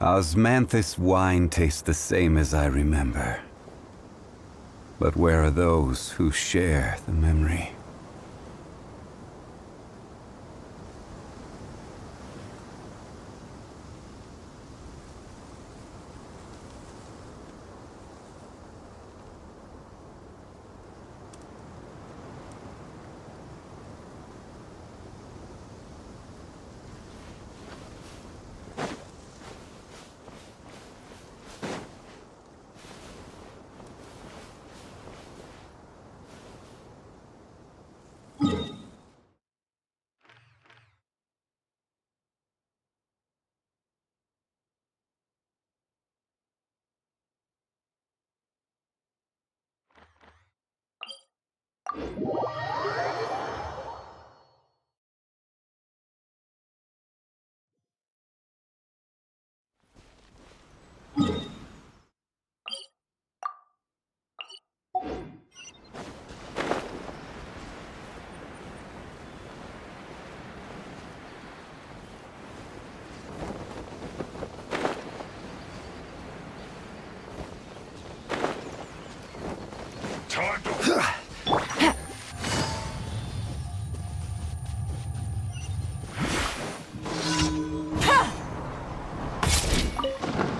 Osmanthus wine tastes the same as I remember. But where are those who share the memory?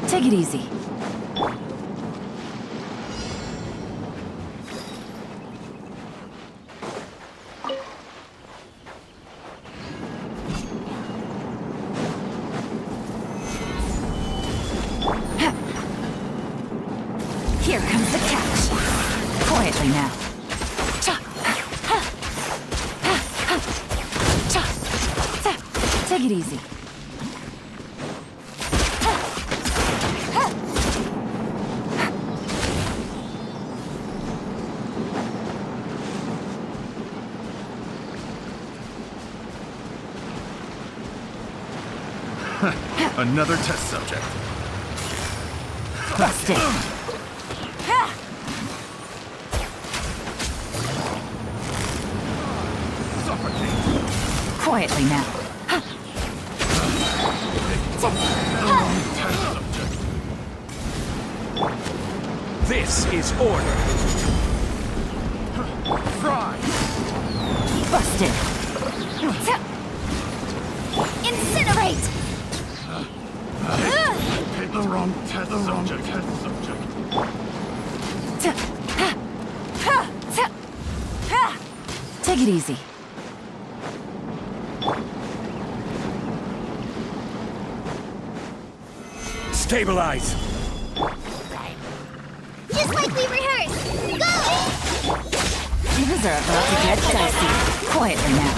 Take it easy. Here comes the catch. Quietly now. Take it easy. Another test subject. Busted. Suffocate. Quietly now. Test subject. This is order. Fry. Busted. Incinerate! Pick the wrong test subject. Take it easy. Stabilize. Just like we rehearsed. Go! Things are about to get dicey. Quietly now.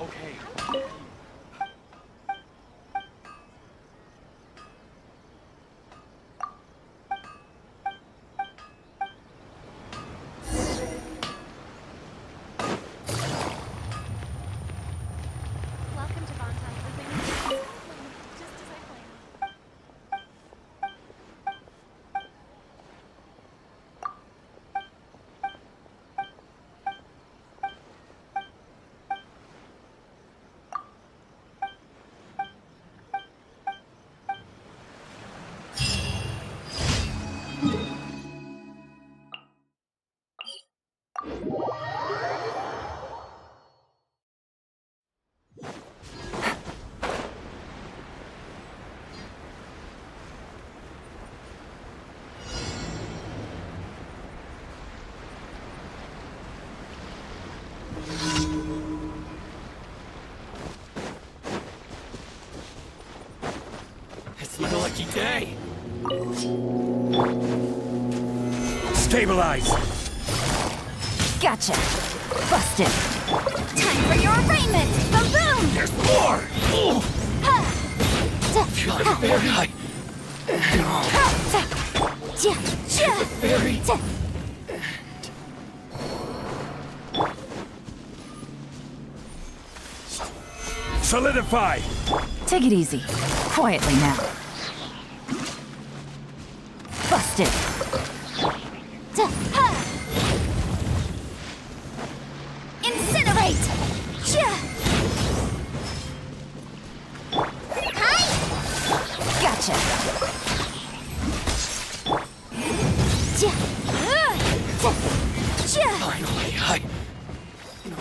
Okay. Welcome to Bonton Living. Just as I planned. It's my lucky day. Stabilize. Gotcha. Busted. Time for your arraignment! Boom! There's more. Feel like a very high. Very. Solidify. Take it easy. Quietly now. Busted. Incinerate! Hi! Gotcha. Finally, I. No.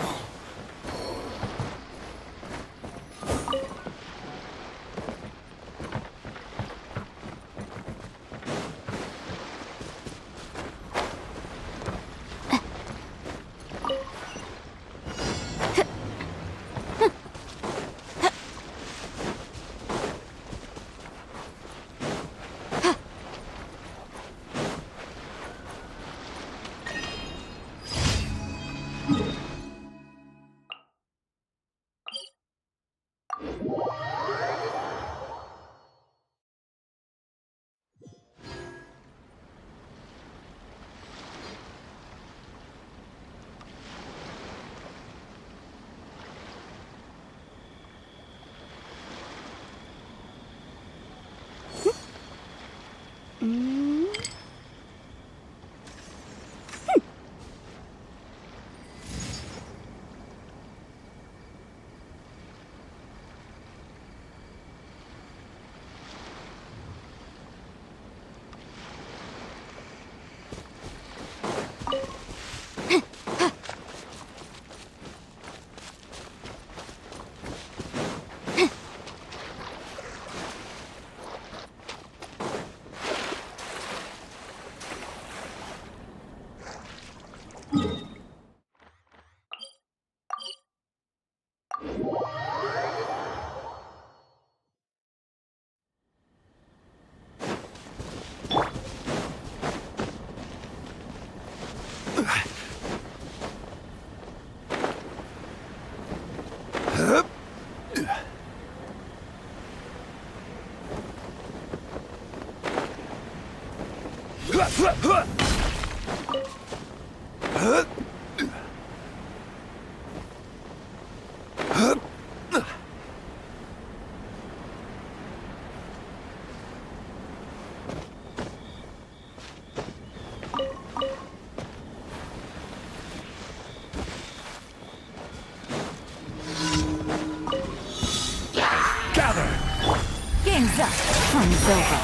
Game's up. Fun's over.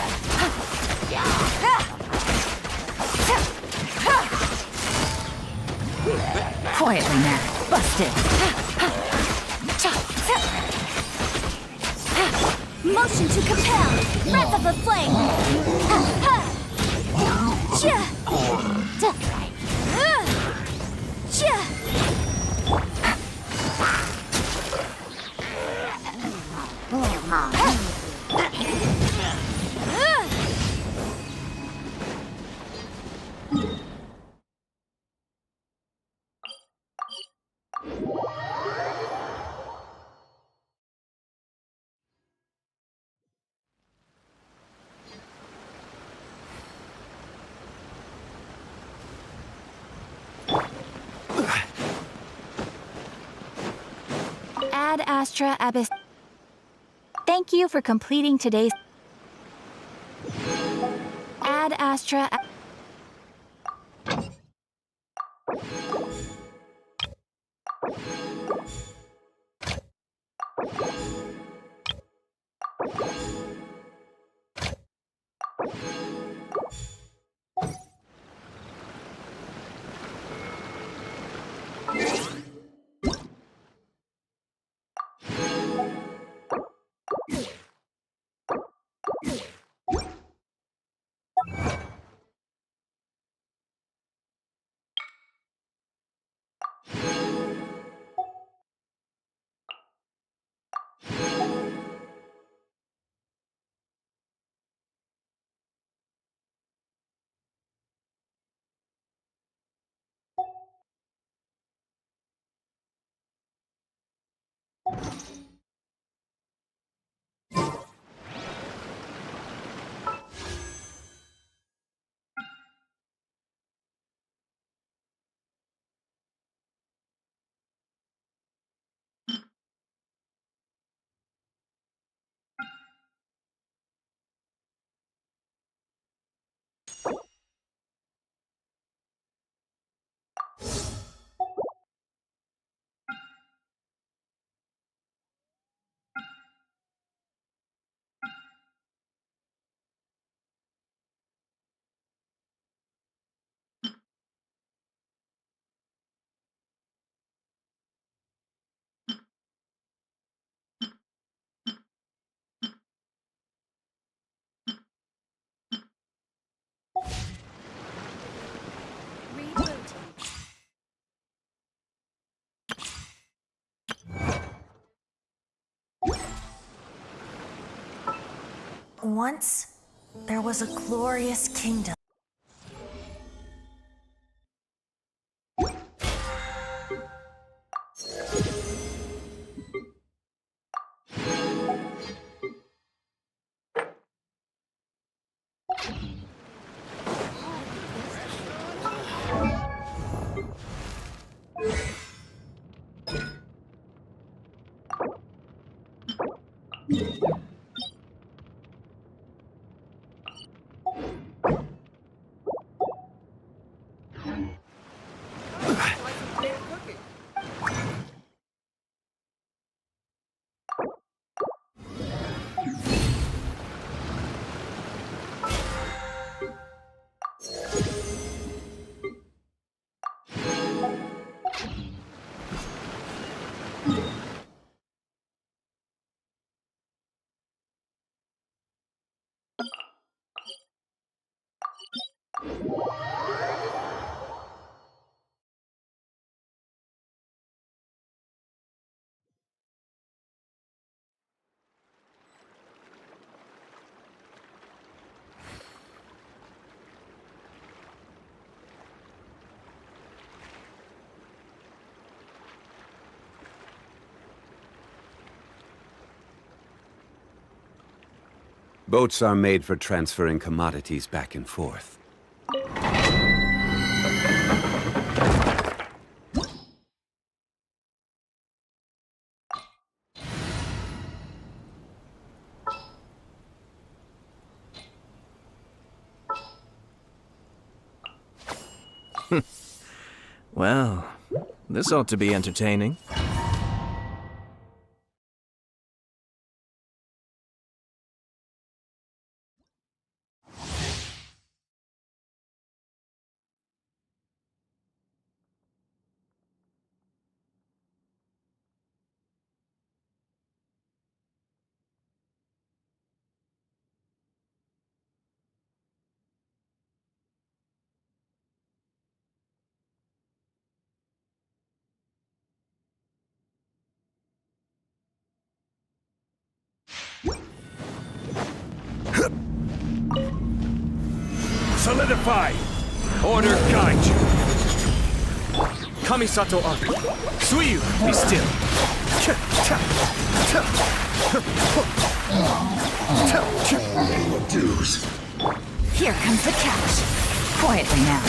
Quietly now. Busted. Motion to compel! Breath of the flame! Ad Astra Abyss. Thank you for completing today's Ad Astra. Once, there was a glorious kingdom. Boats are made for transferring commodities back and forth. Well, this ought to be entertaining. Solidify! Order guide you! Kamisato Arc! Suiyu, be still! Dues. Here comes the catch. Quietly now.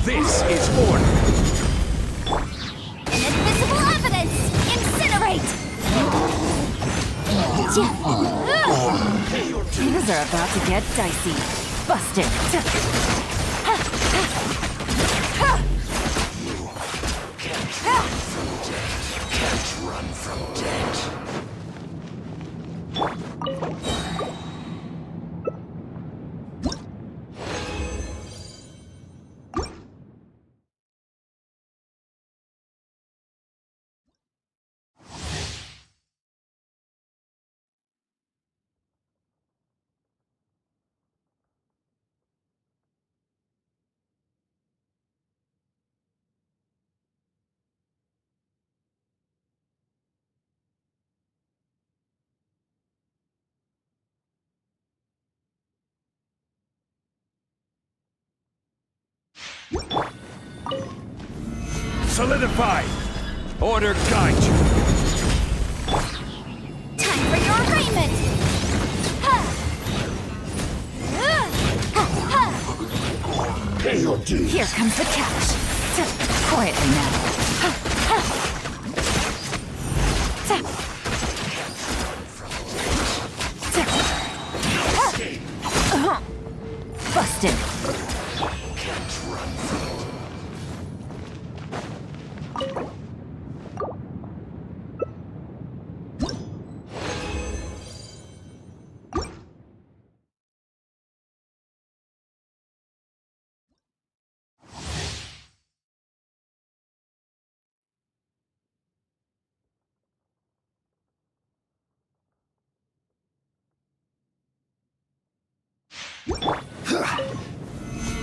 This is order. Invisible evidence! Incinerate! Things are about to get dicey. Busted. Solidify. Order guide you. Time for your arraignment! Here comes the catch. Quietly now. Busted.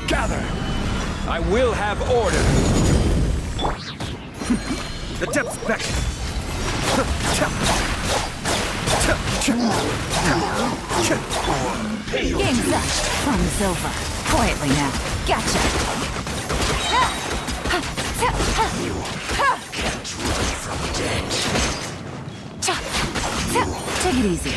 Gather. I will have order. The depths beckon. Game's up. Fun is over. Quietly now. Gotcha. Take it easy.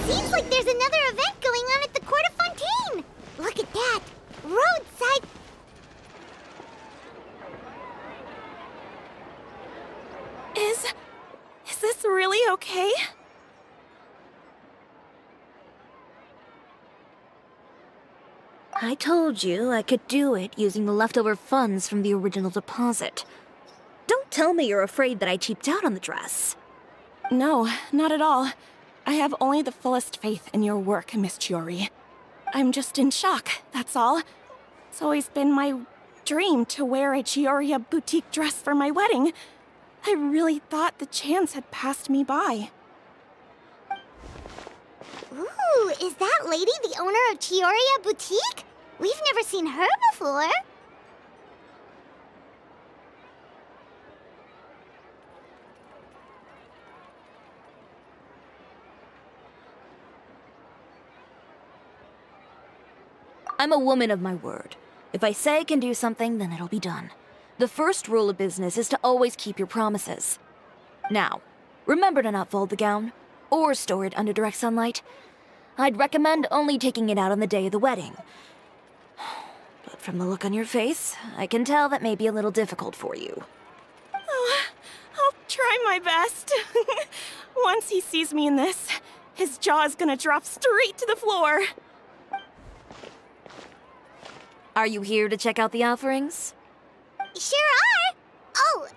Seems like there's another event going on at the Court of Fontaine! Look at that! Roadside... Is this really okay? I told you I could do it using the leftover funds from the original deposit. Don't tell me you're afraid that I cheaped out on the dress. No, not at all. I have only the fullest faith in your work, Miss Chiori. I'm just in shock, that's all. It's always been my dream to wear a Chioria boutique dress for my wedding. I really thought the chance had passed me by. Ooh, is that lady the owner of Chioria Boutique? We've never seen her before. I'm a woman of my word. If I say I can do something, then it'll be done. The first rule of business is to always keep your promises. Now, remember to not fold the gown, or store it under direct sunlight. I'd recommend only taking it out on the day of the wedding. But from the look on your face, I can tell that may be a little difficult for you. Oh, I'll try my best. Once he sees me in this, his jaw is gonna drop straight to the floor. Are you here to check out the offerings? Sure are! Oh,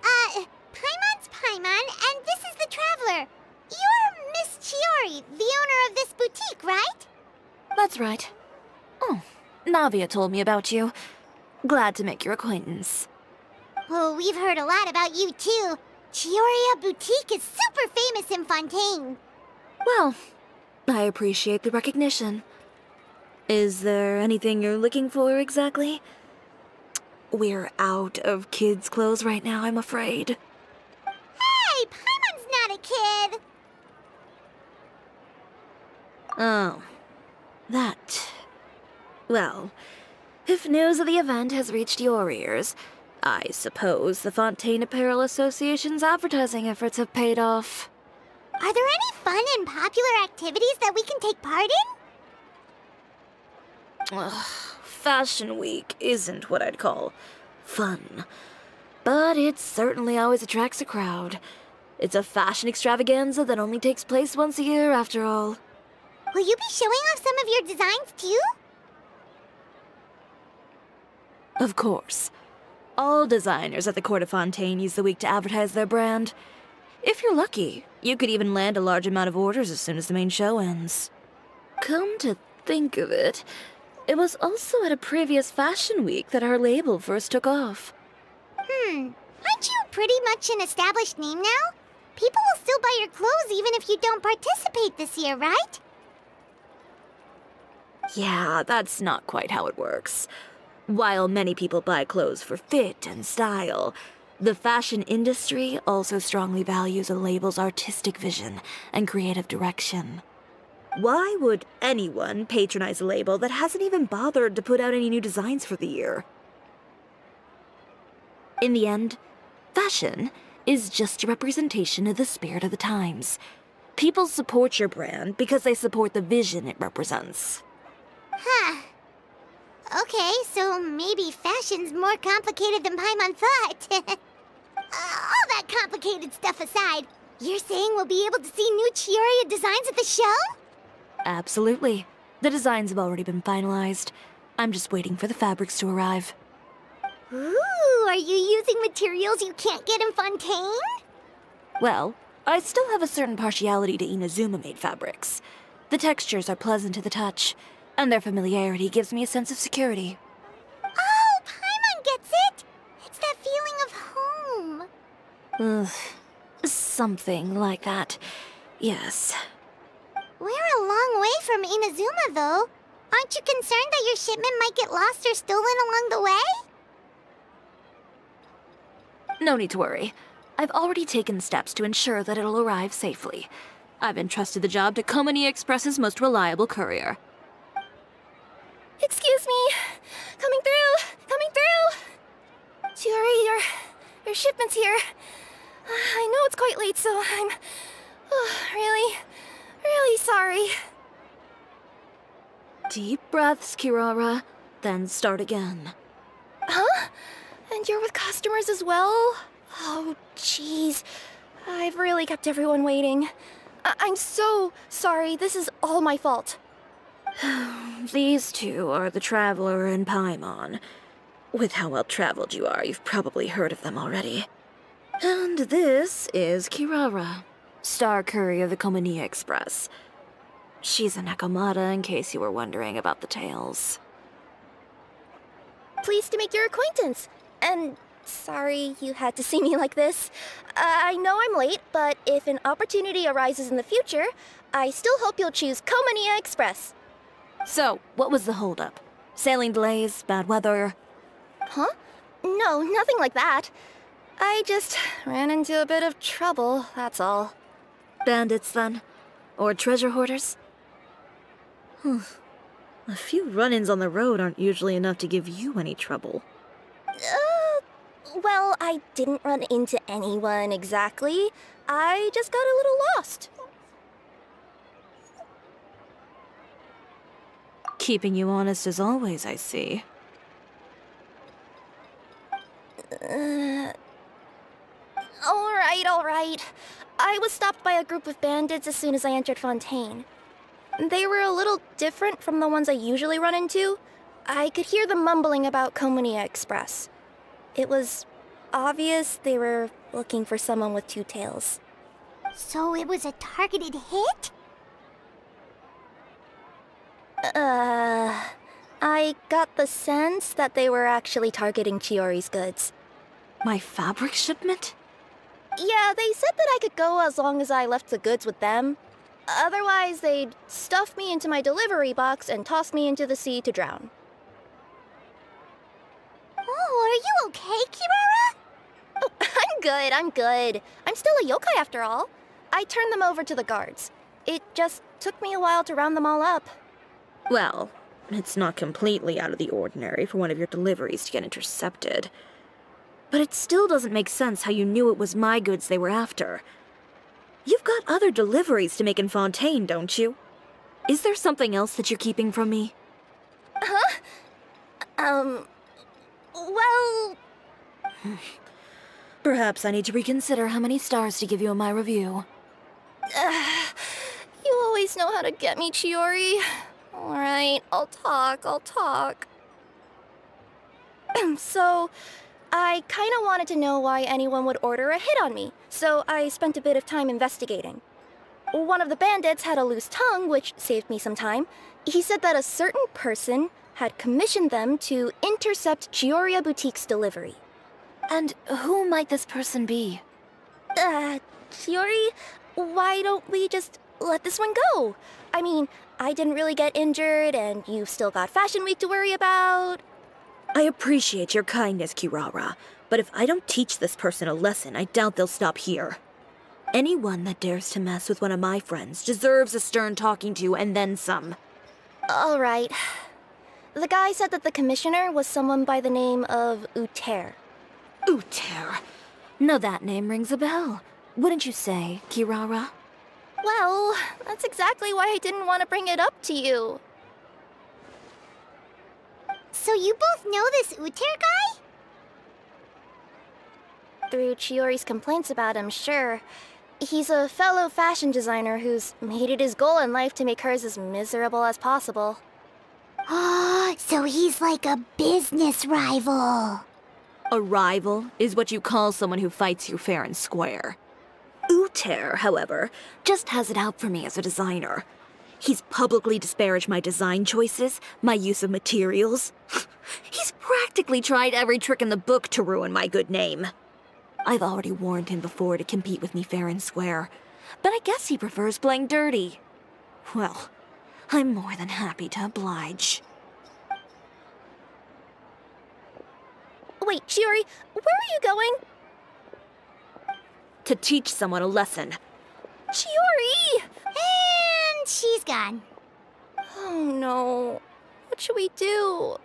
Paimon's Paimon, and this is the Traveler. You're Miss Chiori, the owner of this boutique, right? That's right. Oh, Navia told me about you. Glad to make your acquaintance. Oh, we've heard a lot about you, too. Chioria Boutique is super famous in Fontaine. Well, I appreciate the recognition. Is there anything you're looking for exactly? We're out of kids' clothes right now, I'm afraid. Hey, Paimon's not a kid. Oh, that. Well, if news of the event has reached your ears, I suppose the Fontaine Apparel Association's advertising efforts have paid off. Are there any fun and popular activities that we can take part in? Ugh, Fashion Week isn't what I'd call fun. But it certainly always attracts a crowd. It's a fashion extravaganza that only takes place once a year, after all. Will you be showing off some of your designs, too? Of course. All designers at the Court of Fontaine use the week to advertise their brand. If you're lucky, you could even land a large amount of orders as soon as the main show ends. Come to think of it, it was also at a previous fashion week that our label first took off. Aren't you pretty much an established name now? People will still buy your clothes even if you don't participate this year, right? Yeah, that's not quite how it works. While many people buy clothes for fit and style, the fashion industry also strongly values a label's artistic vision and creative direction. Why would anyone patronize a label that hasn't even bothered to put out any new designs for the year? In the end, fashion is just a representation of the spirit of the times. People support your brand because they support the vision it represents. Huh. Okay, so maybe fashion's more complicated than Paimon thought. All that complicated stuff aside, you're saying we'll be able to see new Chioria designs at the show? Absolutely. The designs have already been finalized. I'm just waiting for the fabrics to arrive. Ooh, are you using materials you can't get in Fontaine? Well, I still have a certain partiality to Inazuma-made fabrics. The textures are pleasant to the touch, and their familiarity gives me a sense of security. Oh, Paimon gets it! It's that feeling of home. Ugh, something like that. Yes. We're a long way from Inazuma, though. Aren't you concerned that your shipment might get lost or stolen along the way? No need to worry. I've already taken steps to ensure that it'll arrive safely. I've entrusted the job to Komani Express's most reliable courier. Excuse me. Coming through. Coming through. Chiori, your shipment's here. I know it's quite late, so I'm really, really sorry. Deep breaths, Kirara, then start again. Huh? And you're with customers as well? Oh, jeez. I've really kept everyone waiting. I'm so sorry. This is all my fault. These two are the Traveler and Paimon. With how well traveled you are, you've probably heard of them already. And this is Kirara, Star Courier of the Komani Express. She's a Nakamata, in case you were wondering about the tales. Pleased to make your acquaintance. And sorry you had to see me like this. I know I'm late, but if an opportunity arises in the future, I still hope you'll choose Komania Express. So, what was the holdup? Sailing delays, bad weather? Huh? No, nothing like that. I just ran into a bit of trouble, that's all. Bandits, then? Or treasure hoarders? A few run-ins on the road aren't usually enough to give you any trouble. Well, I didn't run into anyone exactly. I just got a little lost. Keeping you honest as always, I see. All right. I was stopped by a group of bandits as soon as I entered Fontaine. They were a little different from the ones I usually run into. I could hear them mumbling about Komania Express. It was obvious they were looking for someone with two tails. So it was a targeted hit? I got the sense that they were actually targeting Chiori's goods. My fabric shipment? Yeah, they said that I could go as long as I left the goods with them. Otherwise, they'd stuff me into my delivery box and toss me into the sea to drown. Oh, are you okay, Kirara? Oh, I'm good. I'm still a yokai after all. I turned them over to the guards. It just took me a while to round them all up. Well, it's not completely out of the ordinary for one of your deliveries to get intercepted. But it still doesn't make sense how you knew it was my goods they were after. You've got other deliveries to make in Fontaine, don't you? Is there something else that you're keeping from me? Well... Perhaps I need to reconsider how many stars to give you in my review. You always know how to get me, Chiori. Alright, I'll talk. So, I kinda wanted to know why anyone would order a hit on me, so I spent a bit of time investigating. One of the bandits had a loose tongue, which saved me some time. He said that a certain person had commissioned them to intercept Chioria Boutique's delivery. And who might this person be? Chiori, why don't we just let this one go? I mean, I didn't really get injured, and you've still got Fashion Week to worry about. I appreciate your kindness, Kirara, but if I don't teach this person a lesson, I doubt they'll stop here. Anyone that dares to mess with one of my friends deserves a stern talking to and then some. All right. The guy said that the commissioner was someone by the name of Uter. Uter. Now that name rings a bell. Wouldn't you say, Kirara? Well, that's exactly why I didn't want to bring it up to you. So you both know this Uter guy? Through Chiori's complaints about him, sure. He's a fellow fashion designer who's made it his goal in life to make hers as miserable as possible. Oh, so he's like a business rival. A rival is what you call someone who fights you fair and square. Uter, however, just has it out for me as a designer. He's publicly disparaged my design choices, my use of materials. He's practically tried every trick in the book to ruin my good name. I've already warned him before to compete with me fair and square. but I guess he prefers playing dirty. Well, I'm more than happy to oblige. Wait, Chiori, where are you going? To teach someone a lesson. Chiori! And she's gone. Oh no. What should we do?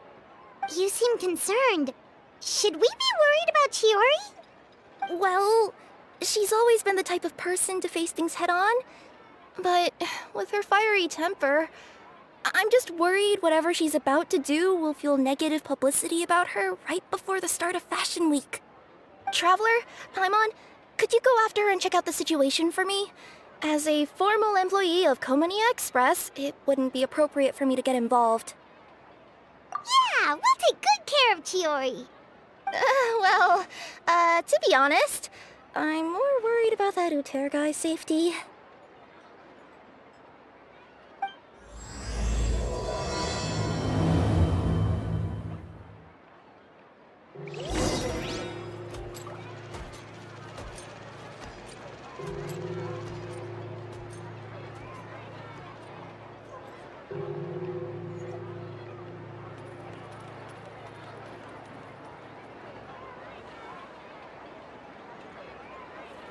You seem concerned. Should we be worried about Chiori? Well, she's always been the type of person to face things head on. But with her fiery temper, I'm just worried whatever she's about to do will feel negative publicity about her right before the start of Fashion Week. Traveler, Paimon, could you go after her and check out the situation for me? As a formal employee of Komania Express, it wouldn't be appropriate for me to get involved. Yeah, we'll take good care of Chiori. To be honest, I'm more worried about that Uter guy's safety.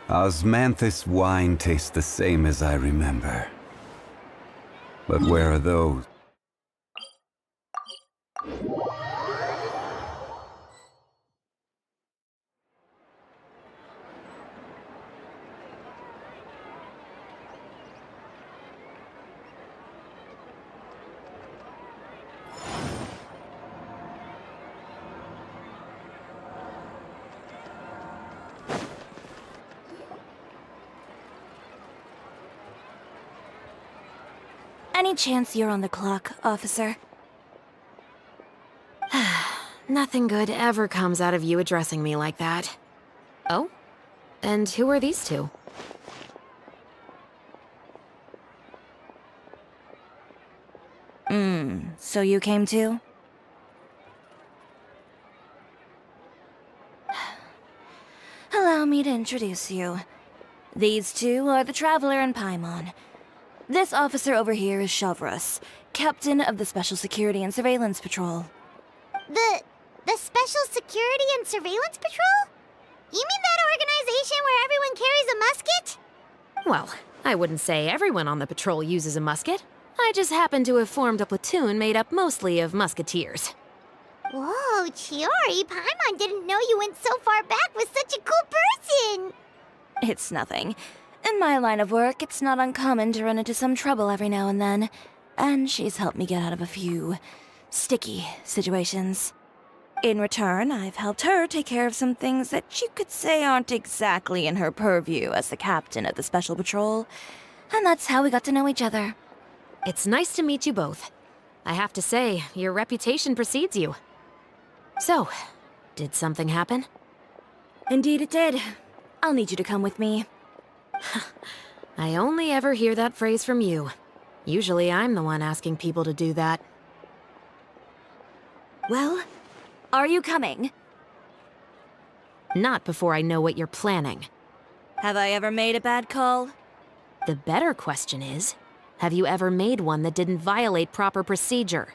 Osmanthus wine tastes the same as I remember. But where are those? Any chance you're on the clock, officer? Nothing good ever comes out of you addressing me like that. Oh? And who are these two? So you came too? Allow me to introduce you. These two are the Traveler and Paimon. This officer over here is Shavras, captain of the Special Security and Surveillance Patrol. The Special Security and Surveillance Patrol? You mean that organization where everyone carries a musket? Well, I wouldn't say everyone on the patrol uses a musket. I just happen to have formed a platoon made up mostly of musketeers. Whoa, Chiori, Paimon didn't know you went so far back with such a cool person! It's nothing. In my line of work, it's not uncommon to run into some trouble every now and then, and she's helped me get out of a few sticky situations. In return, I've helped her take care of some things that you could say aren't exactly in her purview as the captain of the Special Patrol, and that's how we got to know each other. It's nice to meet you both. I have to say, your reputation precedes you. So, did something happen? Indeed it did. I'll need you to come with me. I only ever hear that phrase from you. Usually I'm the one asking people to do that. Well, are you coming? Not before I know what you're planning. Have I ever made a bad call? The better question is, have you ever made one that didn't violate proper procedure?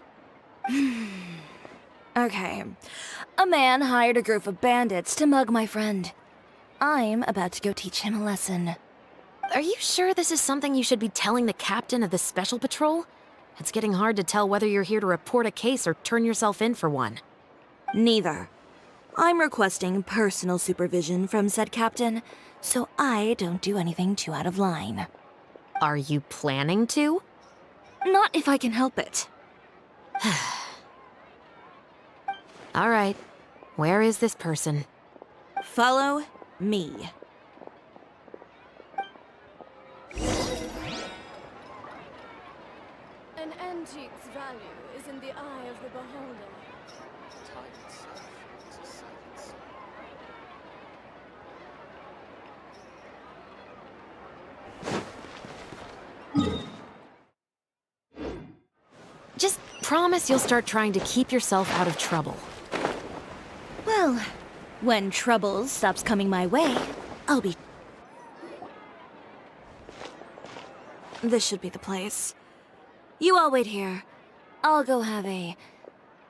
Okay. A man hired a group of bandits to mug my friend. I'm about to go teach him a lesson. Are you sure this is something you should be telling the captain of the Special Patrol? It's getting hard to tell whether you're here to report a case or turn yourself in for one. Neither. I'm requesting personal supervision from said captain, so I don't do anything too out of line. Are you planning to? Not if I can help it. All right. Where is this person? Follow me. An antique's value is in the eye of the beholder. Just promise you'll start trying to keep yourself out of trouble. Well, when trouble stops coming my way, I'll be... This should be the place. You all wait here. I'll go have a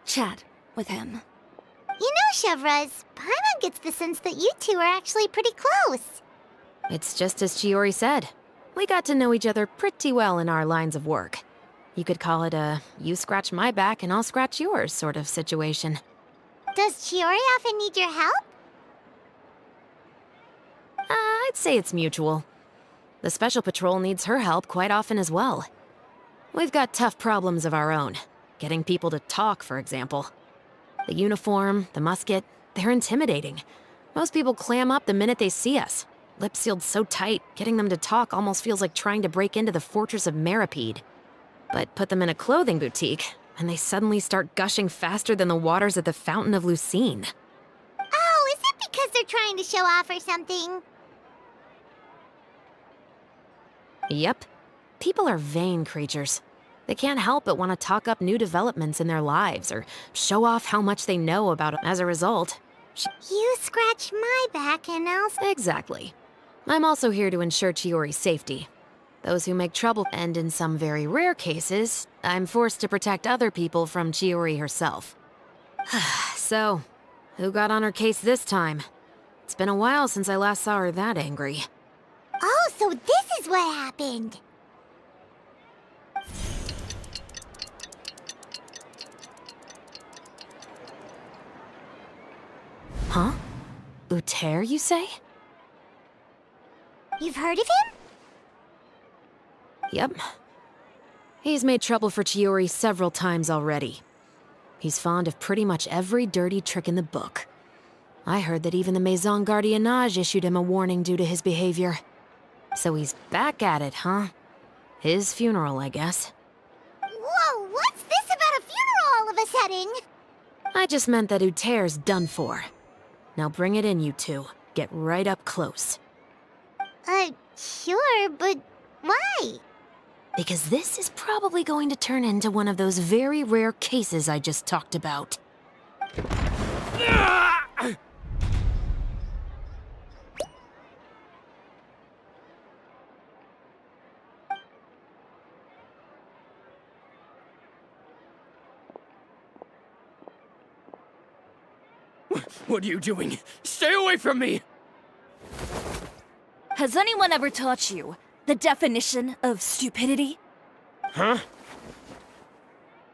chat with him. You know, Chevraz, Paimon gets the sense that you two are actually pretty close. It's just as Chiori said. We got to know each other pretty well in our lines of work. You could call it a you scratch my back and I'll scratch yours sort of situation. Does Chiori often need your help? I'd say it's mutual. The Special Patrol needs her help quite often as well. We've got tough problems of our own. Getting people to talk, for example. The uniform, the musket, they're intimidating. Most people clam up the minute they see us. Lips sealed so tight, getting them to talk almost feels like trying to break into the fortress of Meripede. But put them in a clothing boutique, and they suddenly start gushing faster than the waters at the Fountain of Lucine. Oh, is it because they're trying to show off or something? Yep. People are vain creatures. They can't help but want to talk up new developments in their lives or show off how much they know about it. As a result, You scratch my back and I'll... Exactly. I'm also here to ensure Chiori's safety. Those who make trouble, and in some very rare cases, I'm forced to protect other people from Chiori herself. So, who got on her case this time? It's been a while since I last saw her that angry. Oh, so this is what happened. Huh? Uter, you say? You've heard of him? Yep. He's made trouble for Chiori several times already. He's fond of pretty much every dirty trick in the book. I heard that even the Maison Gardiennage issued him a warning due to his behavior. So he's back at it, huh? His funeral, I guess. Whoa, what's this about a funeral all of a sudden? I just meant that Uter's done for. Now bring it in, you two. Get right up close. Sure, but why? Because this is probably going to turn into one of those very rare cases I just talked about. What are you doing? Stay away from me! Has anyone ever taught you the definition of stupidity? Huh?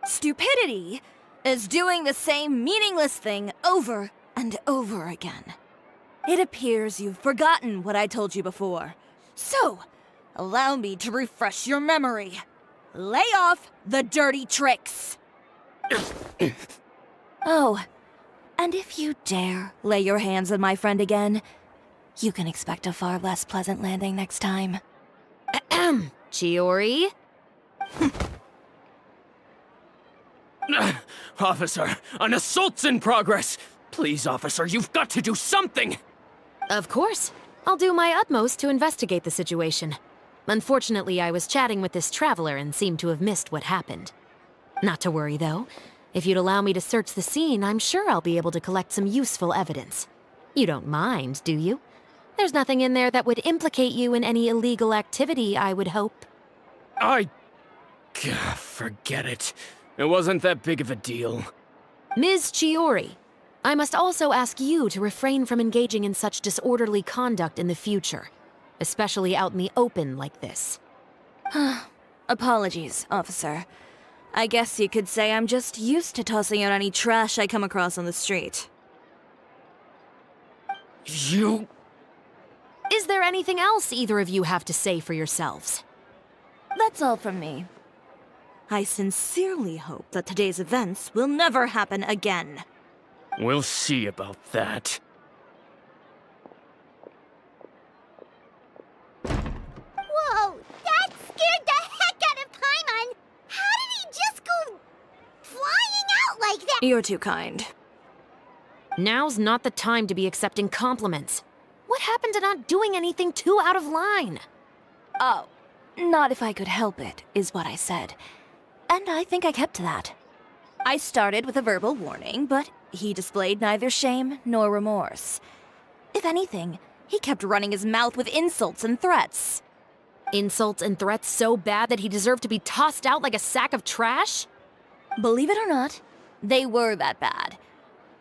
Stupidity is doing the same meaningless thing over and over again. It appears you've forgotten what I told you before. So, allow me to refresh your memory. Lay off the dirty tricks. Oh, and if you dare lay your hands on my friend again, you can expect a far less pleasant landing next time. Ahem. Chiori? Officer, an assault's in progress! Please, officer, you've got to do something! Of course. I'll do my utmost to investigate the situation. Unfortunately, I was chatting with this traveler and seemed to have missed what happened. Not to worry, though. If you'd allow me to search the scene, I'm sure I'll be able to collect some useful evidence. You don't mind, do you? There's nothing in there that would implicate you in any illegal activity, I would hope. Forget it. It wasn't that big of a deal. Ms. Chiori, I must also ask you to refrain from engaging in such disorderly conduct in the future, especially out in the open like this. Apologies, officer. I guess you could say I'm just used to tossing out any trash I come across on the street. You... Is there anything else either of you have to say for yourselves? That's all from me. I sincerely hope that today's events will never happen again. We'll see about that. Whoa, that scared the heck out of Paimon! How did he just go flying out like that? You're too kind. Now's not the time to be accepting compliments. What happened to not doing anything too out of line? Oh, not if I could help it, is what I said. And I think I kept to that. I started with a verbal warning, but he displayed neither shame nor remorse. If anything, he kept running his mouth with insults and threats. Insults and threats so bad that he deserved to be tossed out like a sack of trash? Believe it or not, they were that bad.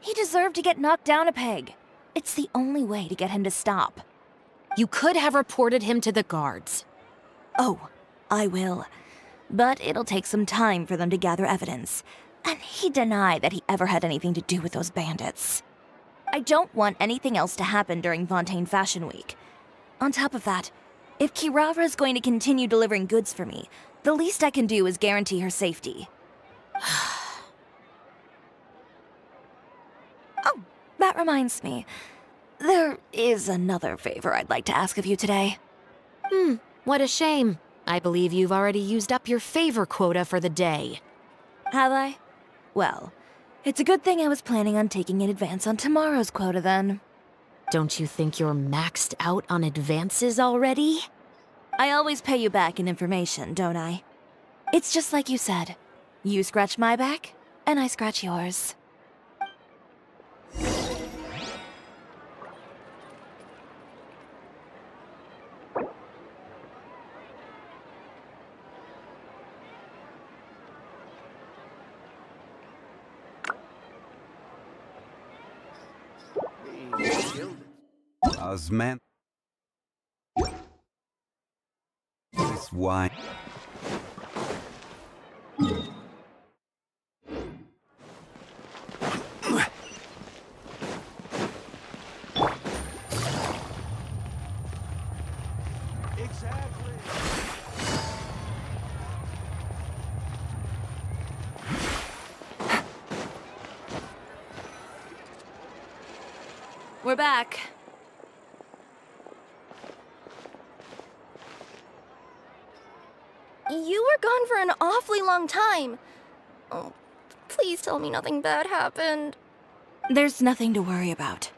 He deserved to get knocked down a peg. It's the only way to get him to stop. You could have reported him to the guards. Oh, I will. But it'll take some time for them to gather evidence. And he denied that he ever had anything to do with those bandits. I don't want anything else to happen during Fontaine Fashion Week. On top of that, if Kirara is going to continue delivering goods for me, the least I can do is guarantee her safety. Oh, that reminds me. There is another favor I'd like to ask of you today. What a shame. I believe you've already used up your favor quota for the day. Have I? Well, it's a good thing I was planning on taking an advance on tomorrow's quota then. Don't you think you're maxed out on advances already? I always pay you back in information, don't I? It's just like you said. You scratch my back, and I scratch yours. Osman. This wine. We're back. You were gone for an awfully long time. Oh, please tell me nothing bad happened. There's nothing to worry about.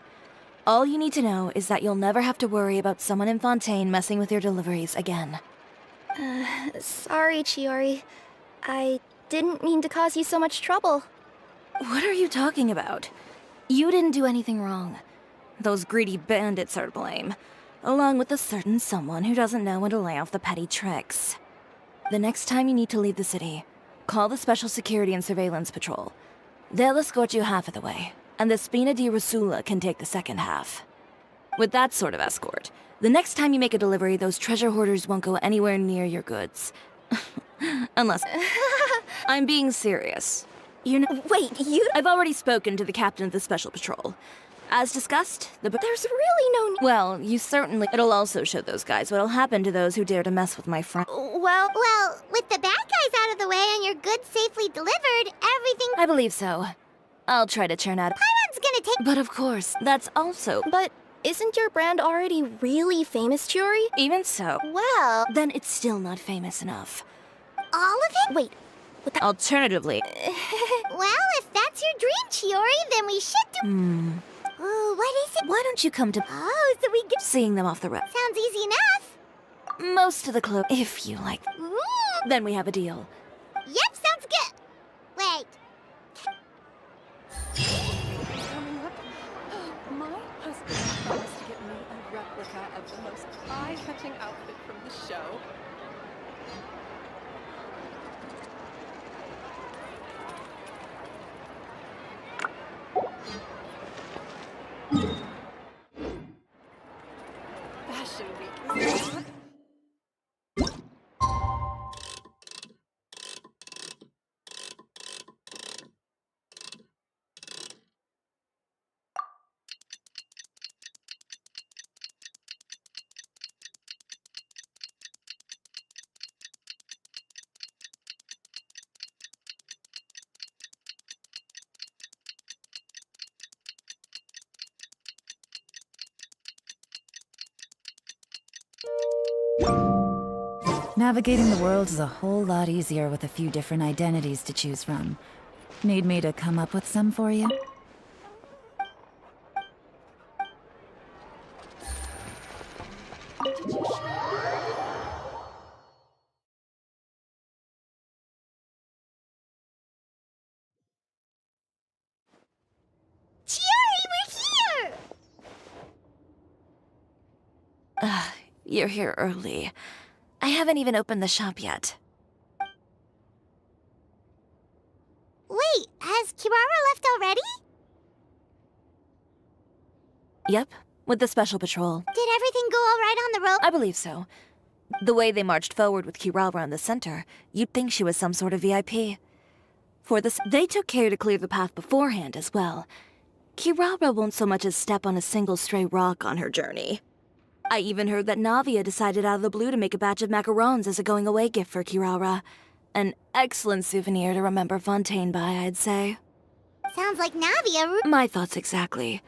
All you need to know is that you'll never have to worry about someone in Fontaine messing with your deliveries again. Sorry, Chiori. I didn't mean to cause you so much trouble. What are you talking about? You didn't do anything wrong. Those greedy bandits are to blame, along with a certain someone who doesn't know when to lay off the petty tricks. The next time you need to leave the city, call the Special Security and Surveillance Patrol. They'll escort you half of the way, and the Spina di Rosula can take the second half. With that sort of escort, the next time you make a delivery, those treasure hoarders won't go anywhere near your goods. Unless... I'm being serious. You know... Wait, you... I've already spoken to the captain of the Special Patrol. As discussed, There's really no... Well, you certainly... It'll also show those guys what'll happen to those who dare to mess with my friend. Well, With the bad guys out of the way and your goods safely delivered, everything I believe so. I'll try to churn out... Paimon's gonna take But of course, that's also... but isn't your brand already really famous, Chiori? Even so, well, then it's still not famous enough. all of it? Wait, Alternatively... Well, if that's your dream, Chiori, then we should do... Ooh, what is it? Why don't you come to... Oh, so we get... seeing them off the road? Sounds easy enough. Most of the clothes, if you like. Ooh. Then we have a deal. Yep, sounds good. Wait. Coming up, my husband promised to get me a replica of the most eye-catching outfit from the show. Fashion Week is what? Navigating the world is a whole lot easier with a few different identities to choose from. Need me to come up with some for you? Chiori, we're here! You're here early. I haven't even opened the shop yet. Wait, has Kirara left already? Yep, with the special patrol. Did everything go all right on the road? I believe so. The way they marched forward with Kirara in the center, you'd think she was some sort of VIP. For this, they took care to clear the path beforehand as well. Kirara won't so much as step on a single stray rock on her journey. I even heard that Navia decided out of the blue to make a batch of macarons as a going-away gift for Kirara. An excellent souvenir to remember Fontaine by, I'd say. Sounds like Navia. My thoughts exactly.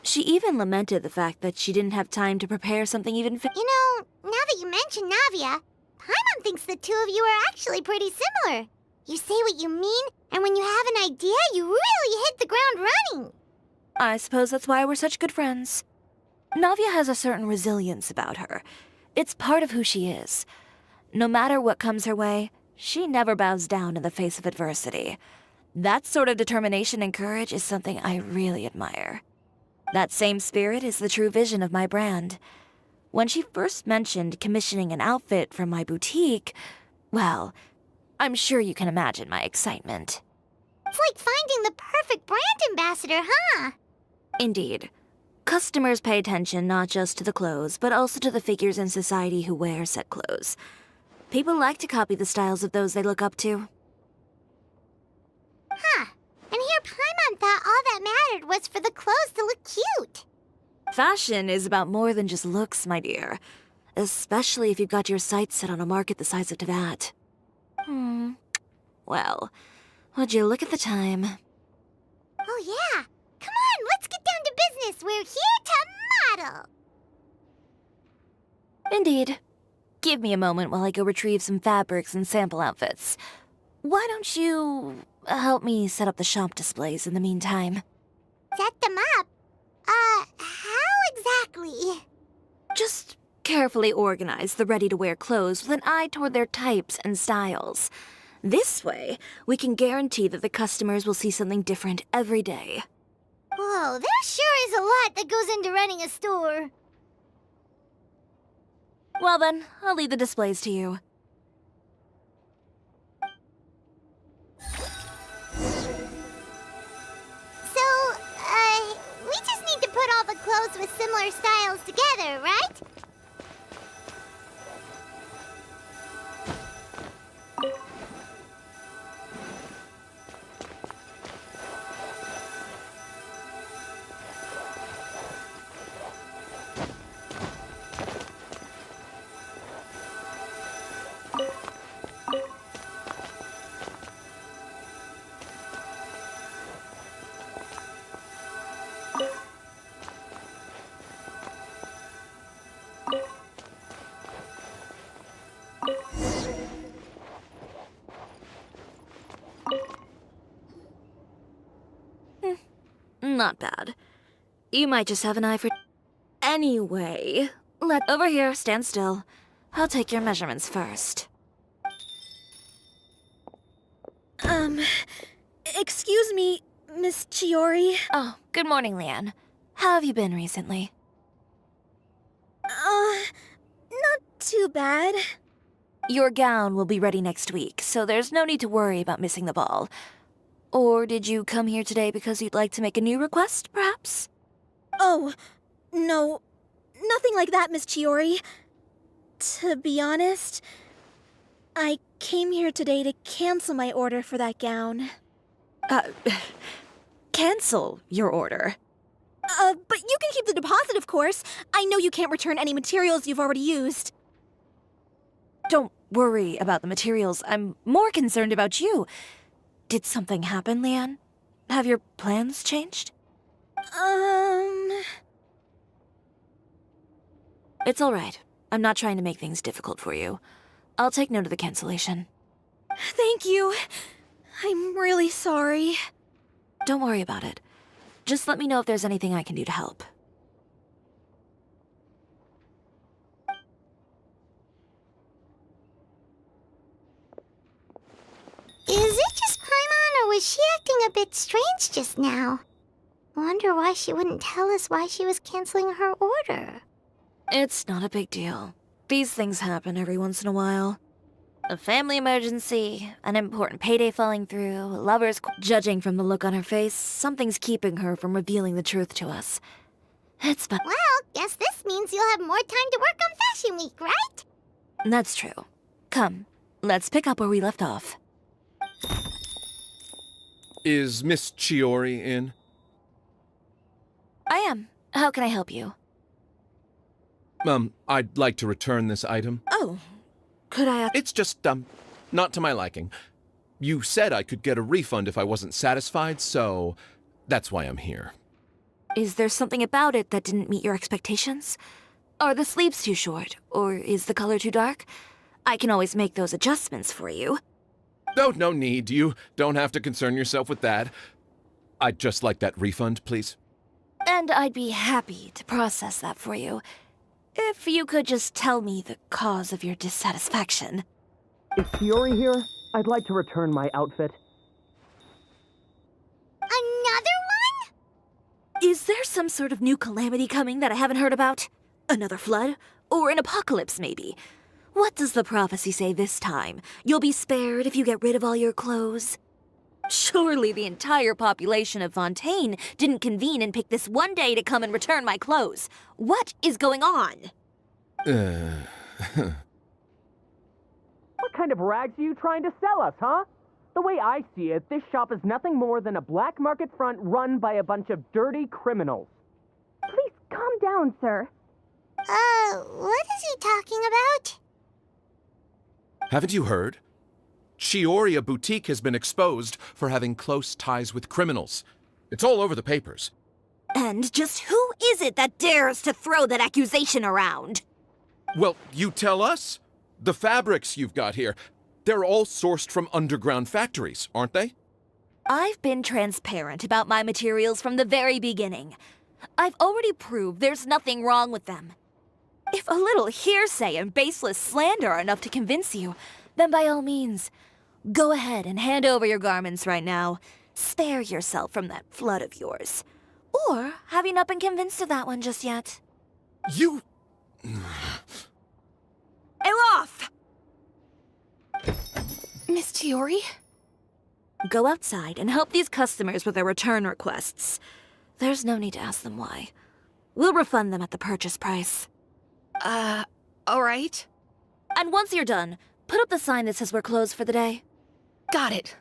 She even lamented the fact that she didn't have time to prepare something even You know, now that you mention Navia, Paimon thinks the two of you are actually pretty similar. You say what you mean, and when you have an idea, you really hit the ground running. I suppose that's why we're such good friends. Navia has a certain resilience about her. It's part of who she is. No matter what comes her way, she never bows down in the face of adversity. That sort of determination and courage is something I really admire. That same spirit is the true vision of my brand. When she first mentioned commissioning an outfit from my boutique, well, I'm sure you can imagine my excitement. It's like finding the perfect brand ambassador, huh? Indeed. Customers pay attention not just to the clothes, but also to the figures in society who wear said clothes. People like to copy the styles of those they look up to. Huh. And here Paimon thought all that mattered was for the clothes to look cute. Fashion is about more than just looks, my dear. Especially if you've got your sights set on a market the size of Teyvat. Well, would you look at the time? Oh yeah. Come on, let's get down to business. We're here to model. Indeed. Give me a moment while I go retrieve some fabrics and sample outfits. Why don't you help me set up the shop displays in the meantime? Set them up? How exactly? Just carefully organize the ready-to-wear clothes with an eye toward their types and styles. This way, we can guarantee that the customers will see something different every day. Whoa, there sure is a lot that goes into running a store. Well then, I'll leave the displays to you. So, we just need to put all the clothes with similar styles together, right? Not bad. You might just have an eye for... Anyway, over here, stand still. I'll take your measurements first. Excuse me, Miss Chiori. Oh, good morning, Leanne. How have you been recently? Not too bad. Your gown will be ready next week, so there's no need to worry about missing the ball. Or did you come here today because you'd like to make a new request, perhaps? Oh, no. Nothing like that, Miss Chiori. To be honest, I came here today to cancel my order for that gown. Cancel your order. But you can keep the deposit, of course. I know you can't return any materials you've already used. Don't worry about the materials. I'm more concerned about you. Did something happen, Leanne? Have your plans changed? It's all right. I'm not trying to make things difficult for you. I'll take note of the cancellation. Thank you. I'm really sorry. Don't worry about it. Just let me know if there's anything I can do to help. Is it just Paimon, or was she acting a bit strange just now? Wonder why she wouldn't tell us why she was canceling her order. It's not a big deal. These things happen every once in a while. A family emergency, an important payday falling through, Judging from the look on her face, something's keeping her from revealing the truth to us. Well, guess this means you'll have more time to work on Fashion Week, right? That's true. Come, let's pick up where we left off. Is Miss Chiori in? I am. How can I help you? I'd like to return this item. Oh, could I... It's just, not to my liking. You said I could get a refund if I wasn't satisfied, so that's why I'm here. Is there something about it that didn't meet your expectations? Are the sleeves too short, or is the color too dark? I can always make those adjustments for you. No need. You don't have to concern yourself with that. I'd just like that refund, please. And I'd be happy to process that for you. If you could just tell me the cause of your dissatisfaction. Is Chiori here? I'd like to return my outfit. Another one? Is there some sort of new calamity coming that I haven't heard about? Another flood? Or an apocalypse, maybe? What does the prophecy say this time? You'll be spared if you get rid of all your clothes? Surely the entire population of Fontaine didn't convene and pick this one day to come and return my clothes. What is going on? What kind of rags are you trying to sell us, huh? The way I see it, this shop is nothing more than a black market front run by a bunch of dirty criminals. Please calm down, sir. What is he talking about? Haven't you heard? Chioria Boutique has been exposed for having close ties with criminals. It's all over the papers. And just who is it that dares to throw that accusation around? Well, you tell us. The fabrics you've got here, they're all sourced from underground factories, aren't they? I've been transparent about my materials from the very beginning. I've already proved there's nothing wrong with them. If a little hearsay and baseless slander are enough to convince you, then by all means, go ahead and hand over your garments right now. Spare yourself from that flood of yours. Or have you not been convinced of that one just yet? You... Elof! Miss Chiori? Go outside and help these customers with their return requests. There's no need to ask them why. We'll refund them at the purchase price. All right. And once you're done, put up the sign that says we're closed for the day. Got it.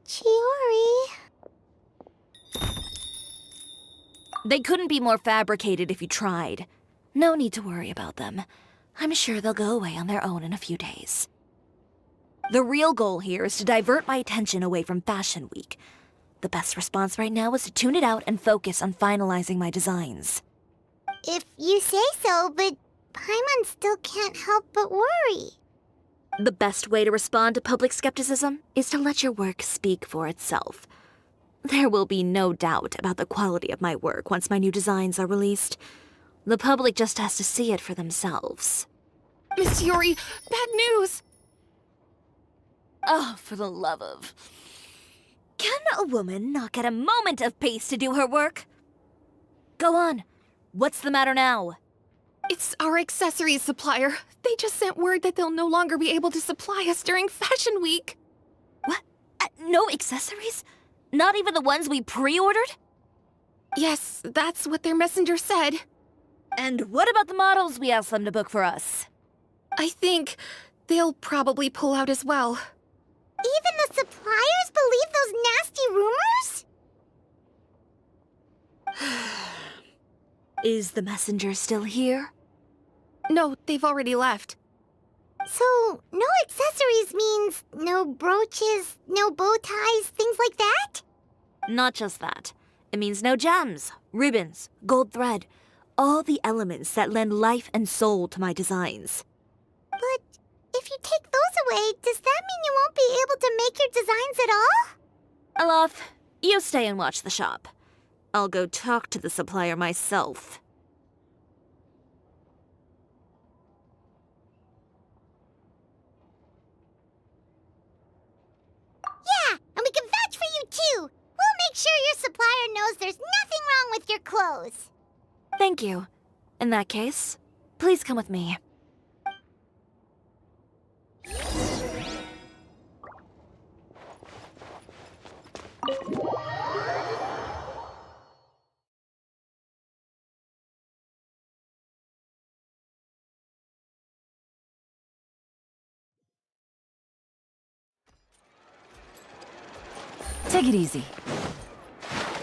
Chiori. They couldn't be more fabricated if you tried. No need to worry about them. I'm sure they'll go away on their own in a few days. The real goal here is to divert my attention away from Fashion Week. The best response right now is to tune it out and focus on finalizing my designs. If you say so, but Paimon still can't help but worry. The best way to respond to public skepticism is to let your work speak for itself. There will be no doubt about the quality of my work once my new designs are released. The public just has to see it for themselves. Miss Chiori, bad news! Oh, for the love of... Can a woman not get a moment of peace to do her work? Go on. What's the matter now? It's our accessories supplier. They just sent word that they'll no longer be able to supply us during Fashion Week. What? No accessories? Not even the ones we pre-ordered? Yes, that's what their messenger said. And what about the models we asked them to book for us? I think they'll probably pull out as well. Even the suppliers believe those nasty rumors? Is the messenger still here? No, they've already left. So, no accessories means no brooches, no bow ties, things like that? Not just that. It means no gems, ribbons, gold thread, all the elements that lend life and soul to my designs. But if you take those away, does that mean you won't be able to make your designs at all? Alof, you stay and watch the shop. I'll go talk to the supplier myself. Yeah, and we can vouch for you too. We'll make sure your supplier knows there's nothing wrong with your your clothes. Thank you. In that case, please come with me. Take it easy.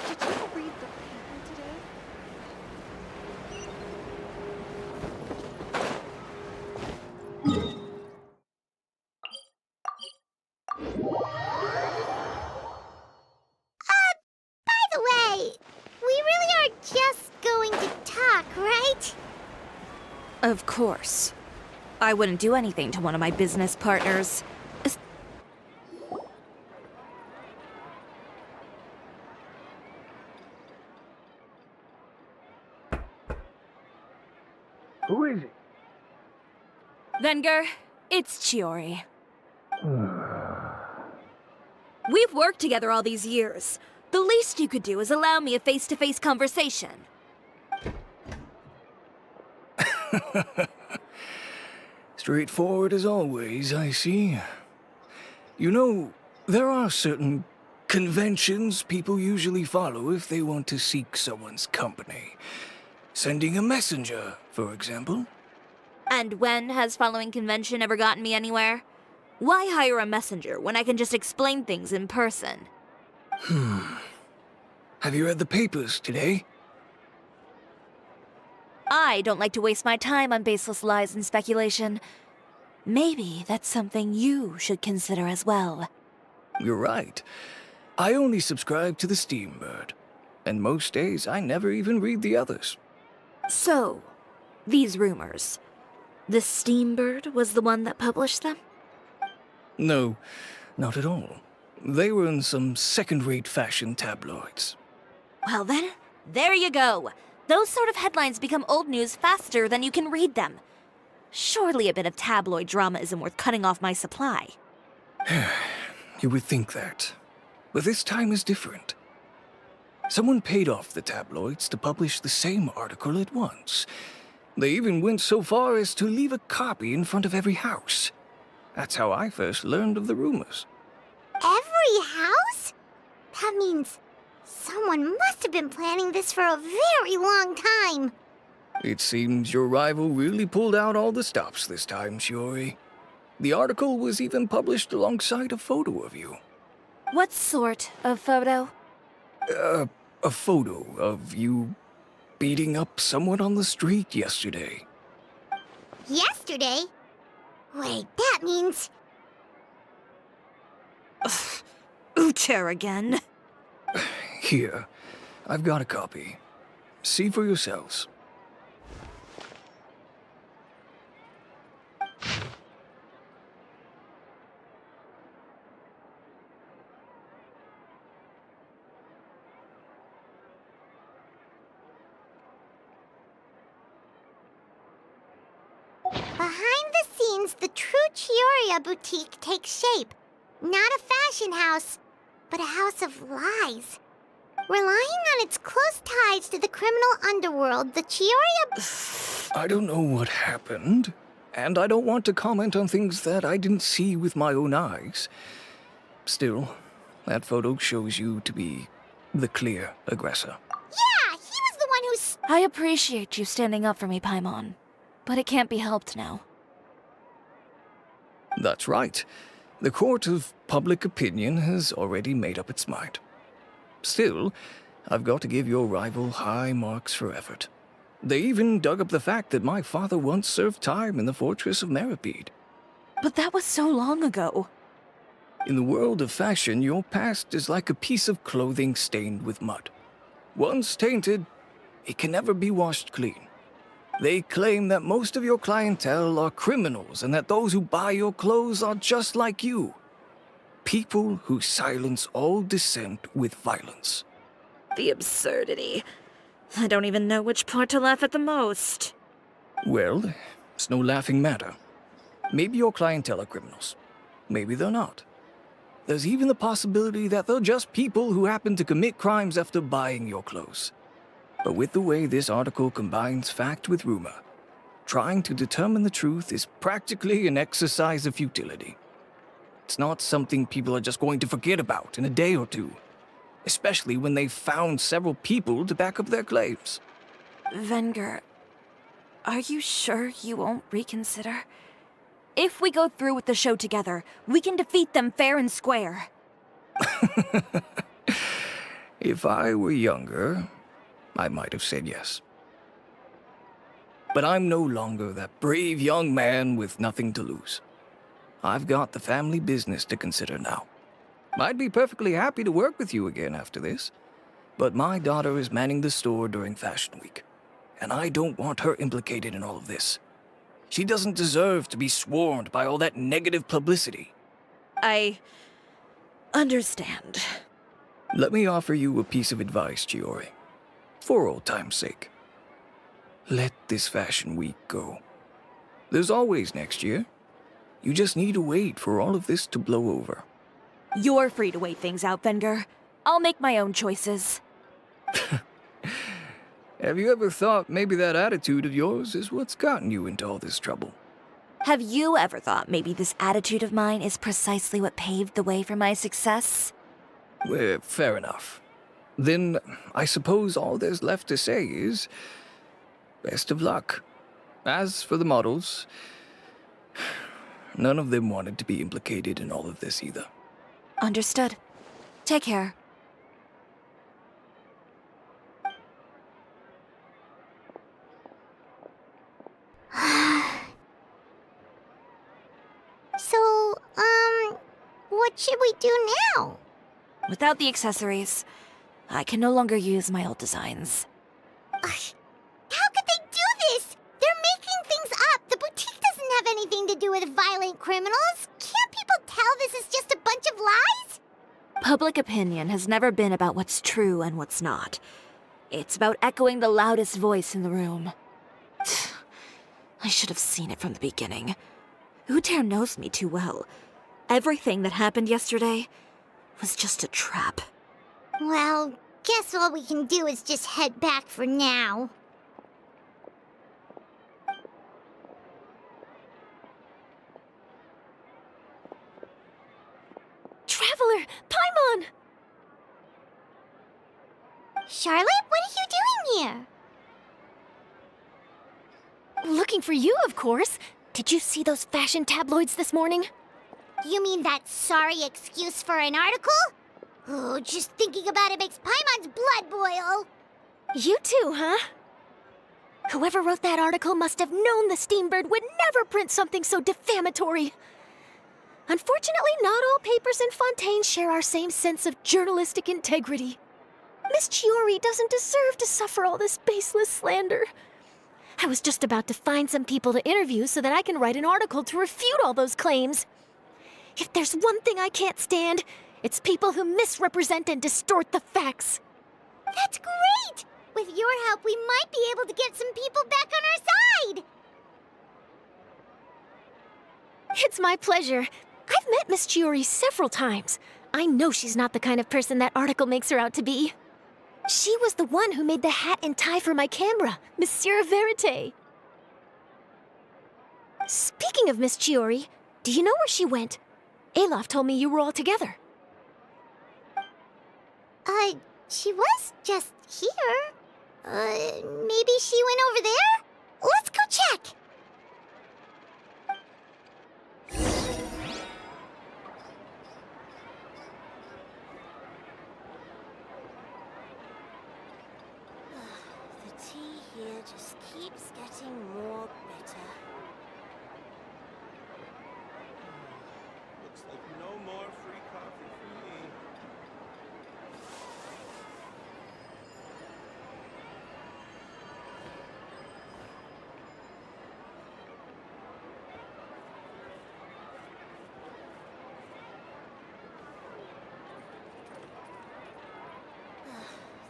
Did you read the paper today? By the way, we really are just going to talk, right? Of course. I wouldn't do anything to one of my business partners. Who is it? Venger, it's Chiori. We've worked together all these years. The least you could do is allow me a face-to-face conversation. Straightforward as always, I see. You know, there are certain conventions people usually follow if they want to seek someone's company. Sending a messenger, for example. And when has following convention ever gotten me anywhere? Why hire a messenger when I can just explain things in person? Have you read the papers today? I don't like to waste my time on baseless lies and speculation. Maybe that's something you should consider as well. You're right. I only subscribe to the Steambird. And most days I never even read the others. So, these rumors. The Steambird was the one that published them? No, not at all. They were in some second-rate fashion tabloids. Well then, there you go. Those sort of headlines become old news faster than you can read them. Surely a bit of tabloid drama isn't worth cutting off my supply. You would think that. But this time is different. Someone paid off the tabloids to publish the same article at once. They even went so far as to leave a copy in front of every house. That's how I first learned of the rumors. Every house? That means someone must have been planning this for a very long time. It seems your rival really pulled out all the stops this time, Shiori. The article was even published alongside a photo of you. What sort of photo? A photo of you beating up someone on the street yesterday. Yesterday? Wait, that means... Uter again. Here, I've got a copy. See for yourselves. Behind the scenes, the true Chioria boutique takes shape. Not a fashion house, but a house of lies. Relying on its close ties to the criminal underworld, the Chioria... I don't know what happened, and I don't want to comment on things that I didn't see with my own eyes. Still, that photo shows you to be the clear aggressor. Yeah, he was the one who's... I appreciate you standing up for me, Paimon. But it can't be helped now. That's right. The court of public opinion has already made up its mind. Still, I've got to give your rival high marks for effort. They even dug up the fact that my father once served time in the fortress of Meripede. But that was so long ago. In the world of fashion, your past is like a piece of clothing stained with mud. Once tainted, it can never be washed clean. They claim that most of your clientele are criminals and that those who buy your clothes are just like you. People who silence all dissent with violence. The absurdity. I don't even know which part to laugh at the most. Well, it's no laughing matter. Maybe your clientele are criminals. Maybe they're not. There's even the possibility that they're just people who happen to commit crimes after buying your clothes. But with the way this article combines fact with rumor, trying to determine the truth is practically an exercise of futility. It's not something people are just going to forget about in a day or two, especially when they've found several people to back up their claims. Venger, are you sure you won't reconsider? If we go through with the show together, we can defeat them fair and square. If I were younger, I might have said yes. But I'm no longer that brave young man with nothing to lose. I've got the family business to consider now. I'd be perfectly happy to work with you again after this, but my daughter is manning the store during Fashion Week, and I don't want her implicated in all of this. She doesn't deserve to be swarmed by all that negative publicity. I understand. Let me offer you a piece of advice, Chiori. For old time's sake. Let this Fashion Week go. There's always next year. You just need to wait for all of this to blow over. You're free to wait things out, Venger. I'll make my own choices. Have you ever thought maybe that attitude of yours is what's gotten you into all this trouble? Have you ever thought maybe this attitude of mine is precisely what paved the way for my success? Well, fair enough. Then I suppose all there's left to say is, best of luck. As for the models, none of them wanted to be implicated in all of this either. Understood. Take care. So, what should we do now? Without the accessories, I can no longer use my old designs. How could they do this? They're making things up. The boutique doesn't have anything to do with violent criminals. Can't people tell this is just a bunch of lies? Public opinion has never been about what's true and what's not. It's about echoing the loudest voice in the room. I should have seen it from the beginning. Uter knows me too well. Everything that happened yesterday was just a trap. Well, guess all we can do is just head back for now. Traveler! Paimon! Charlotte, what are you doing here? Looking for you, of course. Did you see those fashion tabloids this morning? You mean that sorry excuse for an article? Oh, just thinking about it makes Paimon's blood boil. You too, huh? Whoever wrote that article must have known the Steambird would never print something so defamatory. Unfortunately, not all papers in Fontaine share our same sense of journalistic integrity. Miss Chiori doesn't deserve to suffer all this baseless slander. I was just about to find some people to interview so that I can write an article to refute all those claims. If there's one thing I can't stand, it's people who misrepresent and distort the facts. That's great! With your help, we might be able to get some people back on our side! It's my pleasure. I've met Miss Chiori several times. I know she's not the kind of person that article makes her out to be. She was the one who made the hat and tie for my camera, Monsieur Verite. Speaking of Miss Chiori, do you know where she went? Alof told me you were all together. She was just here. Maybe she went over there? Let's go check! The tea here just keeps getting more bitter. Looks like no more free coffee for me.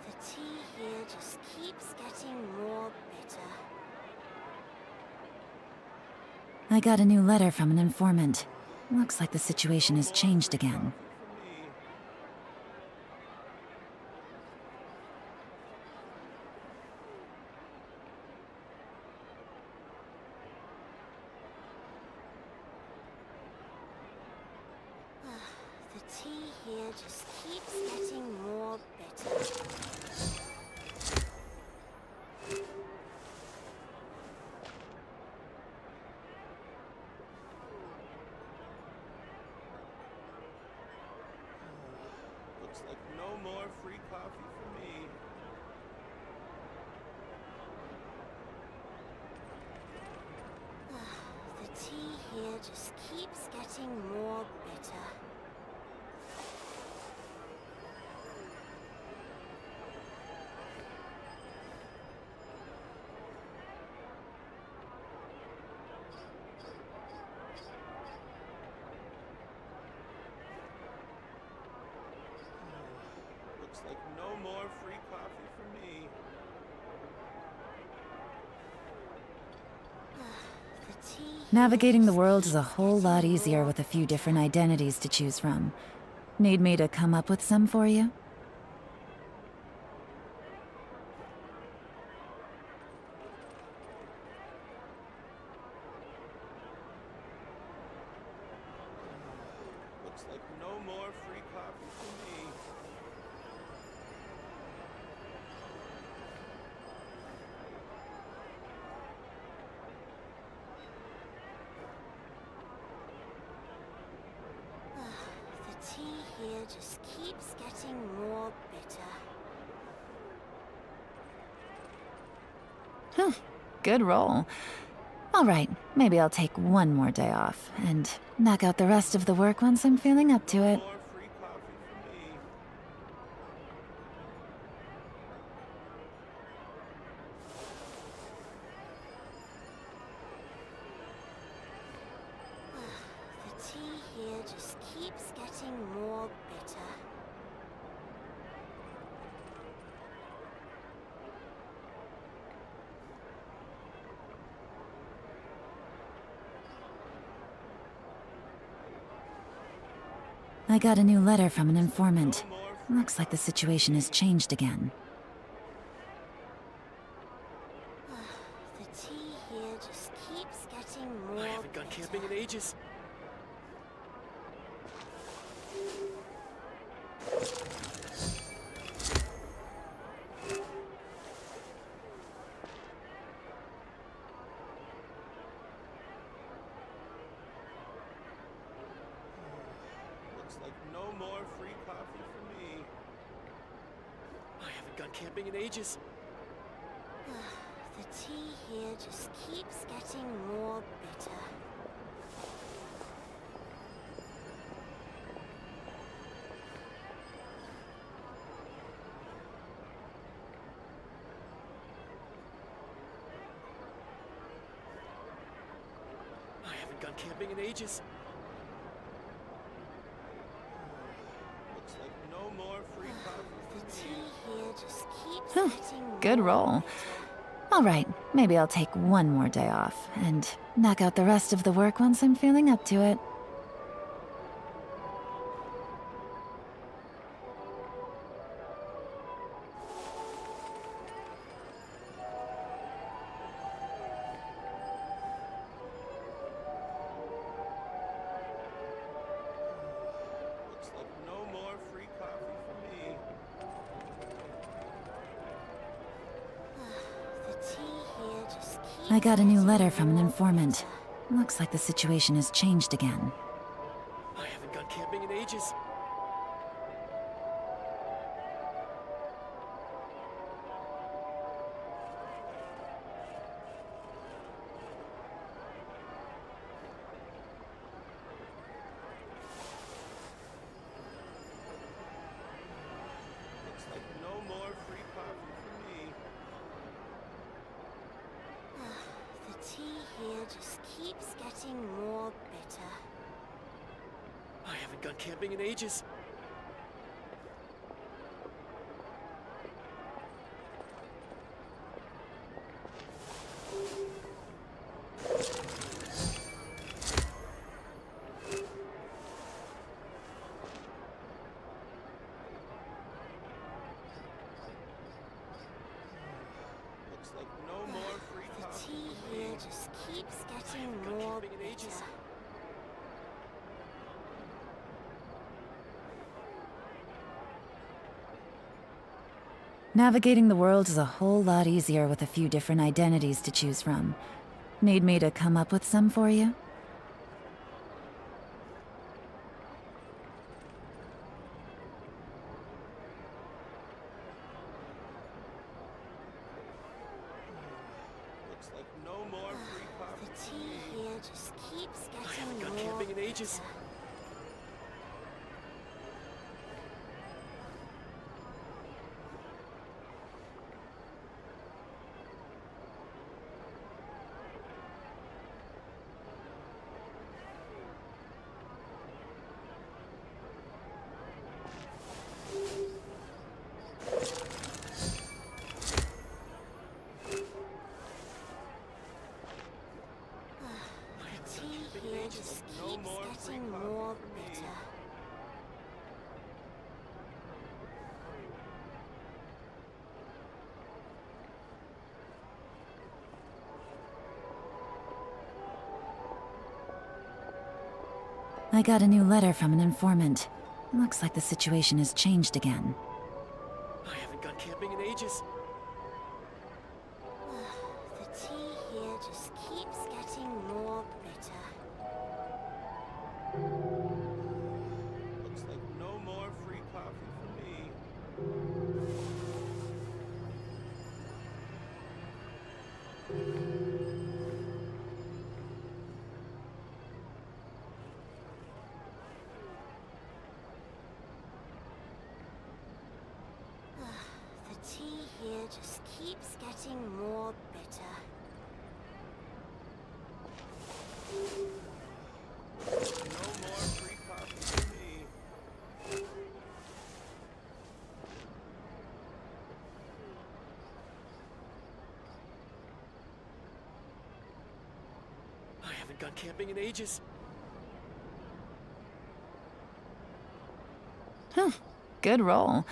The tea here just keeps getting more bitter. I got a new letter from an informant. Looks like the situation has changed again. tea here just keeps getting more bitter. Looks like no more free coffee for me. The tea here just keeps getting more bitter. Looks like no more free coffee for me. The tea Navigating the world is a whole lot easier with a few different identities to choose from. Need me to come up with some for you? Looks like no more free coffee for me. The tea here just keeps getting more bitter. Good roll. All right, maybe I'll take one more day off and knock out the rest of the work once I'm feeling up to it. More free coffee for me. The tea here just keeps getting more bitter. I got a new letter from an informant. Looks like the situation has changed again. The tea here just keeps getting more I haven't gone camping in ages. Looks like no more free coffee for me. I haven't gone camping in ages. The tea here just keeps getting more bitter. I haven't gone camping in ages. Looks like no more free coffee The for tea me. here just keeps getting Good more roll. All right, maybe I'll take one more day off and knock out the rest of the work once I'm feeling up to it. Looks like no more free coffee for me. The tea here just keeps I got a new getting letter from an more informant. bitter. Looks like the situation has changed again. I haven't gone camping in ages. Looks like no more free coffee for me. The tea here just keeps getting more bitter. I haven't gone camping in ages. Looks like no more free The coffee tea for me. here just keeps getting Gone more camping in ages. bitter. Navigating the world is a whole lot easier with a few different identities to choose from. Need me to come up with some for you? Looks like no more free coffee The for tea me. here just keeps I getting haven't gone more camping in ages. bitter. The tea here just No keeps more free getting coffee more for me. bitter. I got a new letter from an informant. Looks like the situation has changed again. I haven't gone camping in ages. The tea here just keeps getting more bitter. Looks like no more free coffee for me. The tea here just keeps getting more bitter. No more free coffee for me. I haven't gone camping in ages. Good roll.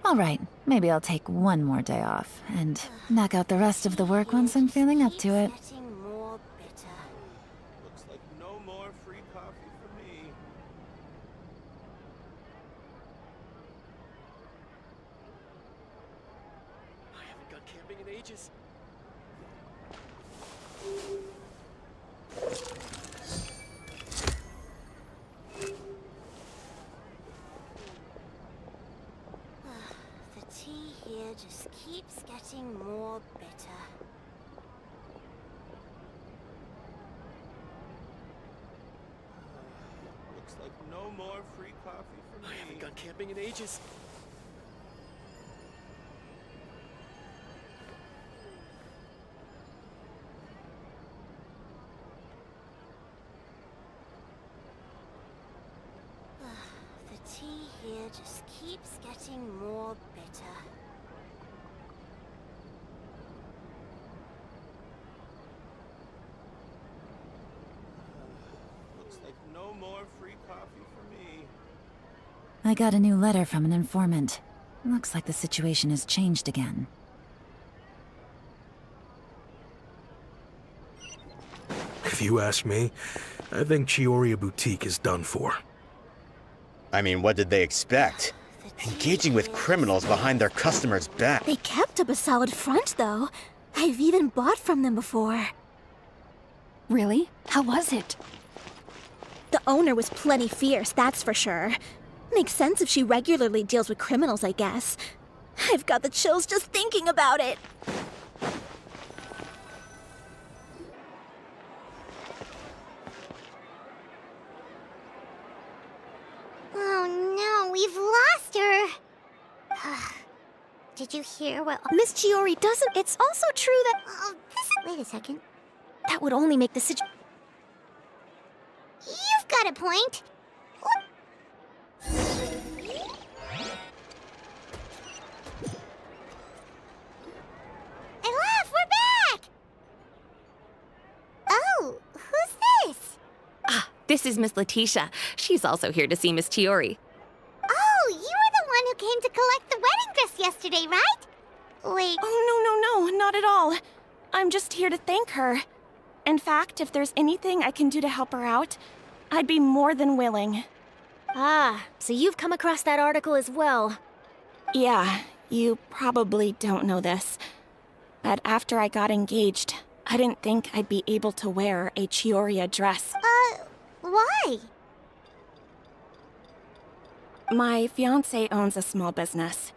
All right, maybe I'll take one more day off and knock out the rest of the work once I'm feeling up to it. Keeps getting more bitter. Looks like no more free coffee for me. I haven't gone camping in ages. The tea here just keeps getting more bitter. Looks like no more free coffee for I haven't me. gone camping in ages. The tea here just keeps getting more bitter. Looks like no more free coffee for me. I got a new letter from an informant. Looks like the situation has changed again. If you ask me, I think Chioria Boutique is done for. I mean, what did they expect? Engaging with criminals behind their customers' back. They kept up a solid front, though. I've even bought from them before. Really? How was it? The owner was plenty fierce, that's for sure. Makes sense if she regularly deals with criminals, I guess. I've got the chills just thinking about it. Oh no, we've lost her. Did you hear what... Miss Chiori doesn't... It's also true that... Oh, wait a second. That would only make the situation... You've got a point. And laugh, we're back! Oh, who's this? Ah, this is Miss Letitia. She's also here to see Miss Chiori. Oh, you were the one who came to collect the wedding dress yesterday, right? Wait. Oh, no, not at all. I'm just here to thank her. In fact, if there's anything I can do to help her out, I'd be more than willing. Ah, so you've come across that article as well. Yeah, You probably don't know this, but after I got engaged, I didn't think I'd be able to wear a Chioria dress. Why? My fiancé owns a small business.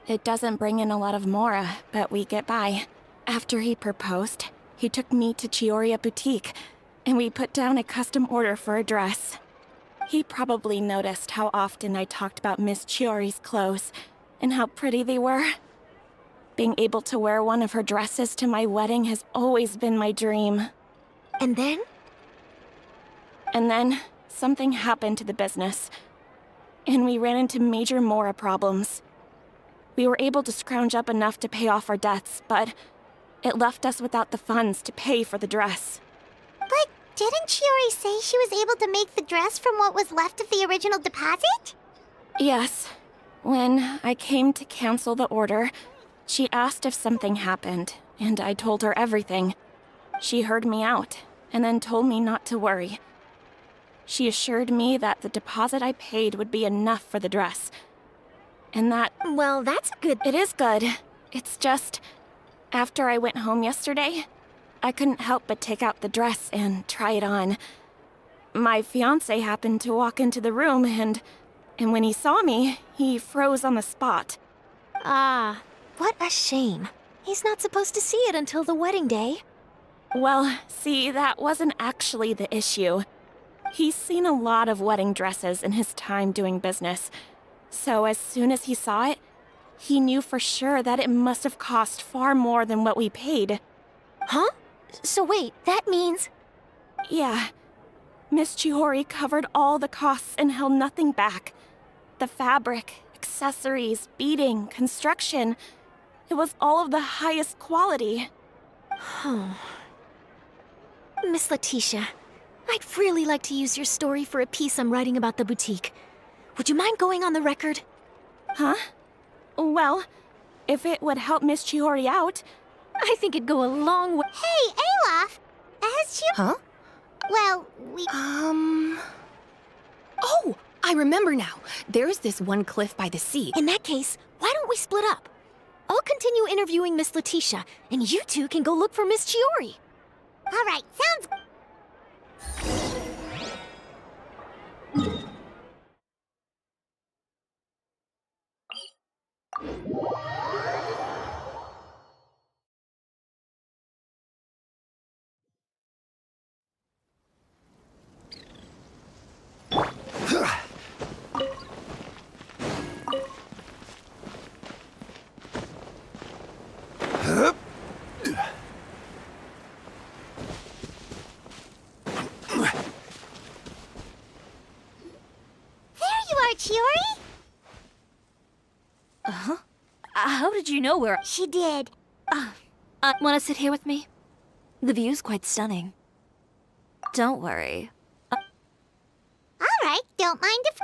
It doesn't bring in a lot of mora, but we get by. After he proposed, he took me to Chioria Boutique, and we put down a custom order for a dress. He probably noticed how often I talked about Miss Chiori's clothes, and how pretty they were. Being able to wear one of her dresses to my wedding has always been my dream. And then? And then, something happened to the business, and we ran into major mora problems. We were able to scrounge up enough to pay off our debts, but it left us without the funds to pay for the dress. But didn't Chiori say she was able to make the dress from what was left of the original deposit? Yes. When I came to cancel the order, she asked if something happened, and I told her everything. She heard me out, and then told me not to worry. She assured me that the deposit I paid would be enough for the dress. And that... Well, that's good. It is good. It's just... After I went home yesterday, I couldn't help but take out the dress and try it on. My fiancé happened to walk into the room, and when he saw me, he froze on the spot. Ah, what a shame. He's not supposed to see it until the wedding day. Well, see, that wasn't actually the issue. He's seen a lot of wedding dresses in his time doing business. So as soon as he saw it, he knew for sure that it must have cost far more than what we paid. Huh? So wait, that means... Yeah. Miss Chiori covered all the costs and held nothing back. The fabric, accessories, beading, construction. It was all of the highest quality. Miss Letitia, I'd really like to use your story for a piece I'm writing about the boutique. Would you mind going on the record? Huh? Well, if it would help Miss Chiori out... I think it'd go a long way. Hey, Olaf! Has she... Huh? Well, we... Oh, I remember now. There's this one cliff by the sea. In that case, why don't we split up? I'll continue interviewing Miss Letitia, and you two can go look for Miss Chiori. All right, sounds... Chiori? Uh-huh. How did you know where... She did. Want to sit here with me? The view's quite stunning. Don't worry. All right, don't mind if...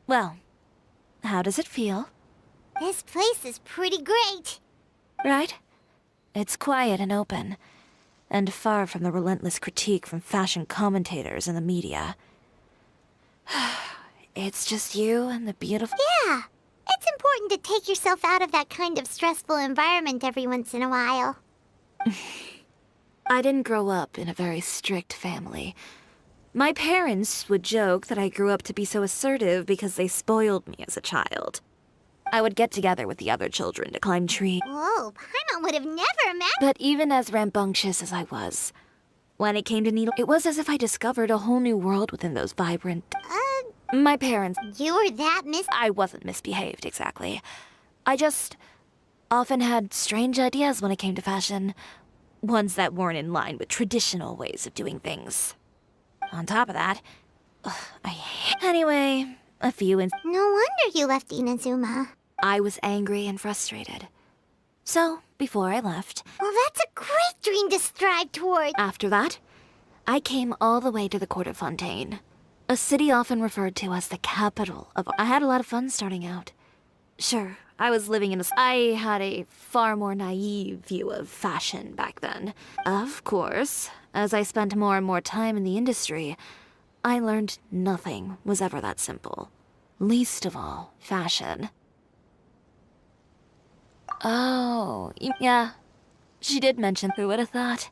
Well, how does it feel? This place is pretty great. Right? It's quiet and open, and far from the relentless critique from fashion commentators and the media. It's just you and the beautiful... Yeah, it's important to take yourself out of that kind of stressful environment every once in a while. I didn't grow up in a very strict family. My parents would joke that I grew up to be so assertive because they spoiled me as a child. I would get together with the other children to climb trees. Whoa, Paimon would have never imagined... But even as rambunctious as I was, when it came to needle, it was as if I discovered a whole new world within those vibrant... My parents... You were that I wasn't misbehaved, exactly. I just often had strange ideas when it came to fashion. Ones that weren't in line with traditional ways of doing things. On top of that, Anyway, a few No wonder you left Inazuma. I was angry and frustrated. So, before I left... Well, that's a great dream to strive toward. After that, I came all the way to the court of Fontaine. A city often referred to as the capital of... I had a lot of fun starting out. Sure, I was living in I had a far more naive view of fashion back then. Of course, as I spent more and more time in the industry, I learned nothing was ever that simple. Least of all, fashion. Oh, yeah. She did mention, who would have thought?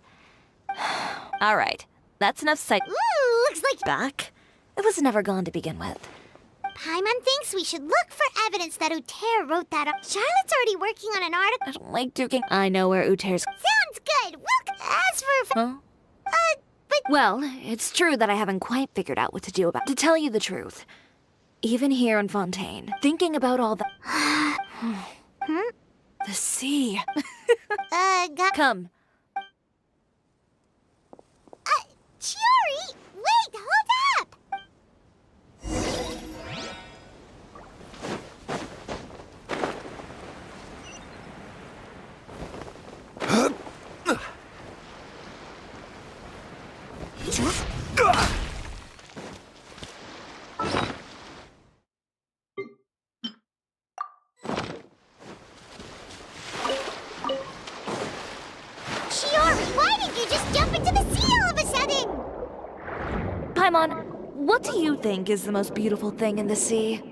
Alright, that's enough Ooh, looks like back. It was never gone to begin with. Paimon thinks we should look for evidence that Uter wrote that up. Charlotte's already working on an article. I don't like duking. I know where Uter's. Sounds good. We'll as for... Huh? But... Well, it's true that I haven't quite figured out what to do about. To tell you the truth, even here in Fontaine, thinking about all the... The sea. Come. Chiori! Wait, hold up! Chiori, why did you just jump into the sea all of a sudden? Paimon, what do you think is the most beautiful thing in the sea?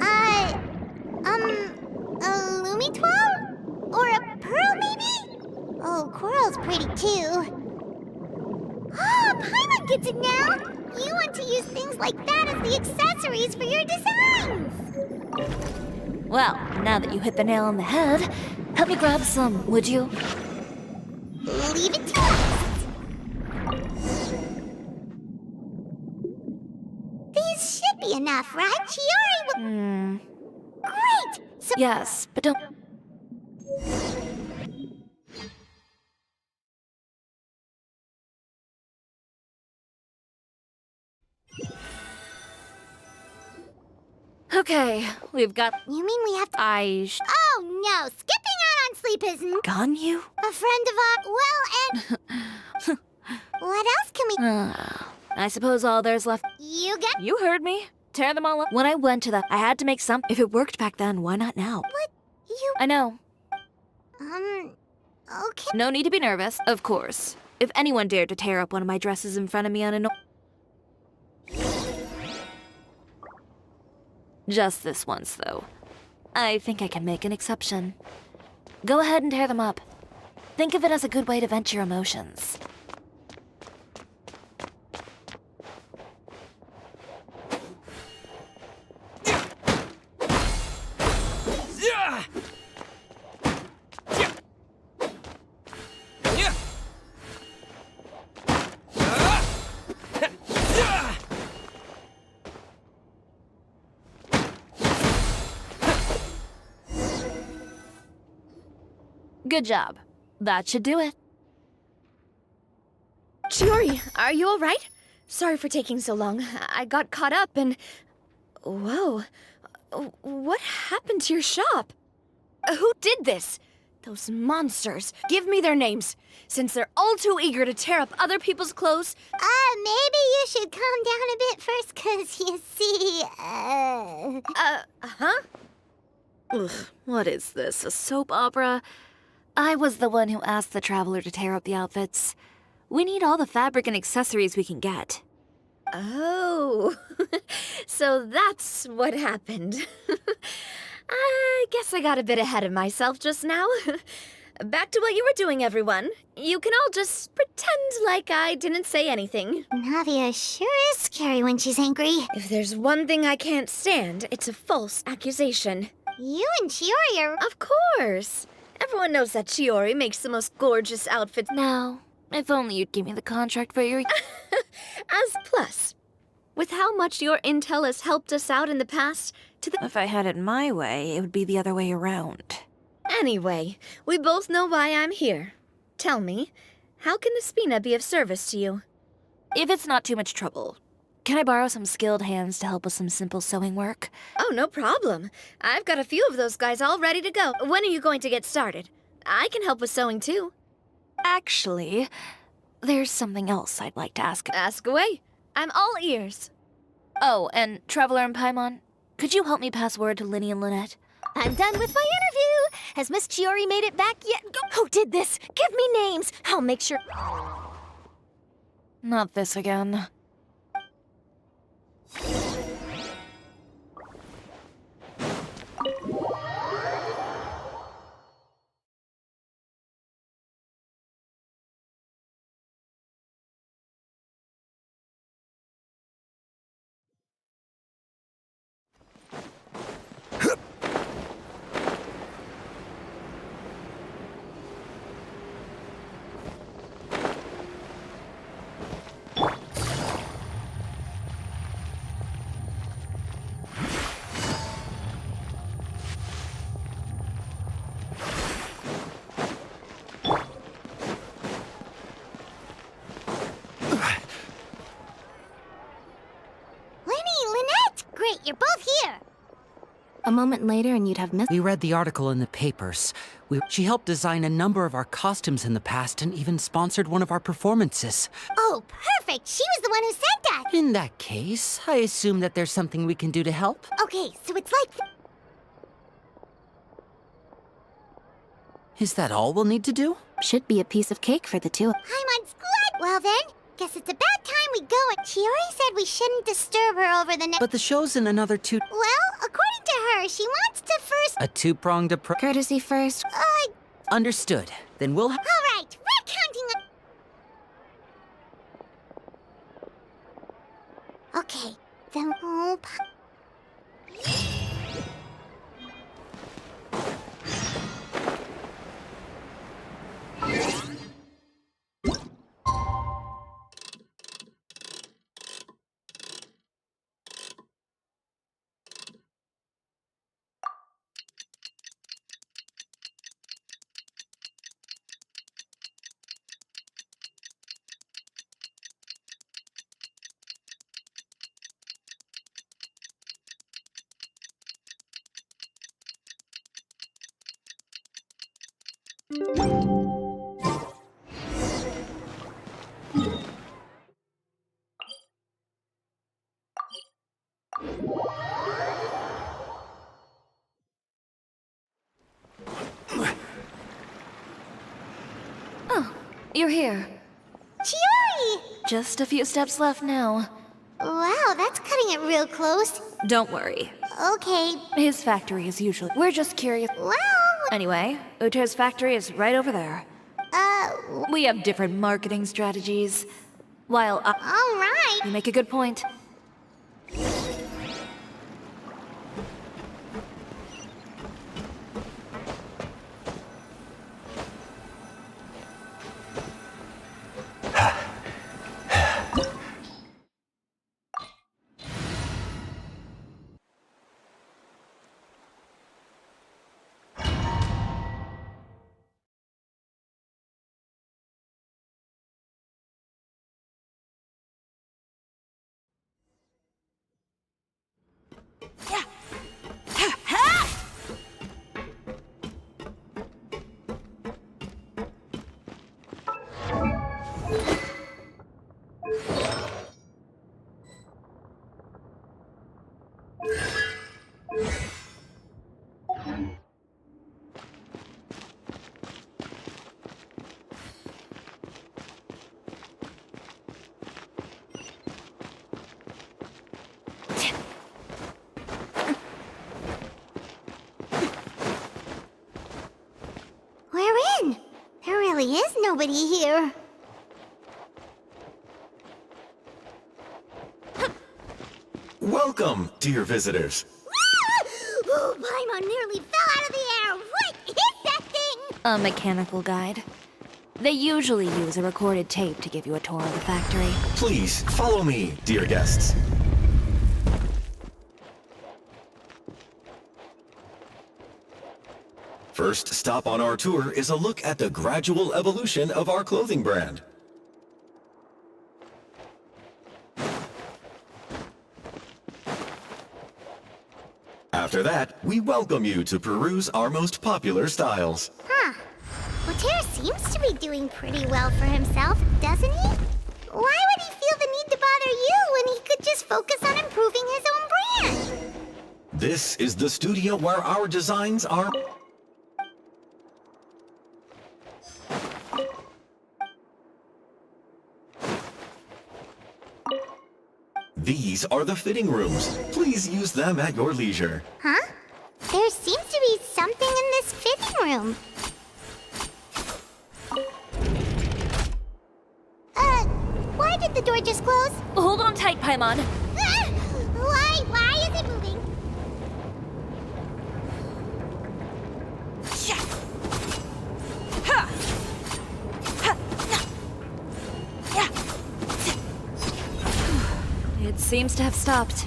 A Lumitwal? Or a pearl, maybe? Oh, coral's pretty too. Oh, Paimon gets it now! You want to use things like that as the accessories for your designs! Well, now that you hit the nail on the head, help me grab some, would you? Leave it to us! These should be enough, right? Chiori will... Great! So... Yes, but don't... Okay, we've got... You mean we have to... Oh, no! Skipping out on sleep isn't... Gone you? A friend of our... Well, and... What else can we... I suppose all there's left... You get... You heard me. Tear them all up. When I went to the... I had to make some... If it worked back then, why not now? What? You... I know. Okay. No need to be nervous, of course. If anyone dared to tear up one of my dresses in front of me on a... Just this once, though. I think I can make an exception. Go ahead and tear them up. Think of it as a good way to vent your emotions. Good job. That should do it. Chiori, are you all right? Sorry for taking so long. I got caught up and... Whoa. What happened to your shop? Who did this? Those monsters. Give me their names. Since they're all too eager to tear up other people's clothes... maybe you should calm down a bit first, 'cause you see, Huh? Ugh, what is this, a soap opera? I was the one who asked the traveler to tear up the outfits. We need all the fabric and accessories we can get. Oh, so that's what happened. I guess I got a bit ahead of myself just now. Back to what you were doing, everyone. You can all just pretend like I didn't say anything. Navia sure is scary when she's angry. If there's one thing I can't stand, it's a false accusation. You and Chiori are... Of course. Everyone knows that Chiori makes the most gorgeous outfits. Now, if only you'd give me the contract for your... As plus, with how much your intel has helped us out in the past, to the... If I had it my way, it would be the other way around. Anyway, we both know why I'm here. Tell me, how can the Spina be of service to you? If it's not too much trouble, can I borrow some skilled hands to help with some simple sewing work? Oh, no problem. I've got a few of those guys all ready to go. When are you going to get started? I can help with sewing, too. Actually, there's something else I'd like to ask. Ask away. I'm all ears. Oh, and Traveler and Paimon, could you help me pass word to Linny and Lynette? I'm done with my interview. Has Miss Chiori made it back yet? Who did this? Give me names. I'll make sure. Not this again. You're both here! A moment later and you'd have missed. We read the article in the papers. She helped design a number of our costumes in the past and even sponsored one of our performances. Oh, perfect! She was the one who sent that! In that case, I assume that there's something we can do to help. Okay, so it's like... Is that all we'll need to do? Should be a piece of cake for the two. Paimon's glad! Well then, guess it's about time we go. Chiori said we shouldn't disturb her over the next... But the show's in another two... Well, according to her, she wants to first... A two-pronged approach... Courtesy first. Understood. Then we'll... All right, we're counting on... Okay, then... Oh, Oh, you're here. Chiori! Just a few steps left now. Wow, that's cutting it real close. Don't worry. Okay. His factory is usually... We're just curious. Well... Anyway, Uter's factory is right over there. We have different marketing strategies. While All right. You make a good point. We're in. There really is nobody here. Welcome, dear visitors. Oh, Paimon nearly fell out of the air. What is that thing? A mechanical guide. They usually use a recorded tape to give you a tour of the factory. Please, follow me, dear guests. First stop on our tour is a look at the gradual evolution of our clothing brand. After that, we welcome you to peruse our most popular styles. Huh. Water seems to be doing pretty well for himself, doesn't he? Why would he feel the need to bother you when he could just focus on improving his own brand? This is the studio where our designs are... These are the fitting rooms. Please use them at your leisure. Huh? There seems to be something in this fitting room. Why did the door just close? Hold on tight, Paimon. Ah! Why is it moving? It seems to have stopped.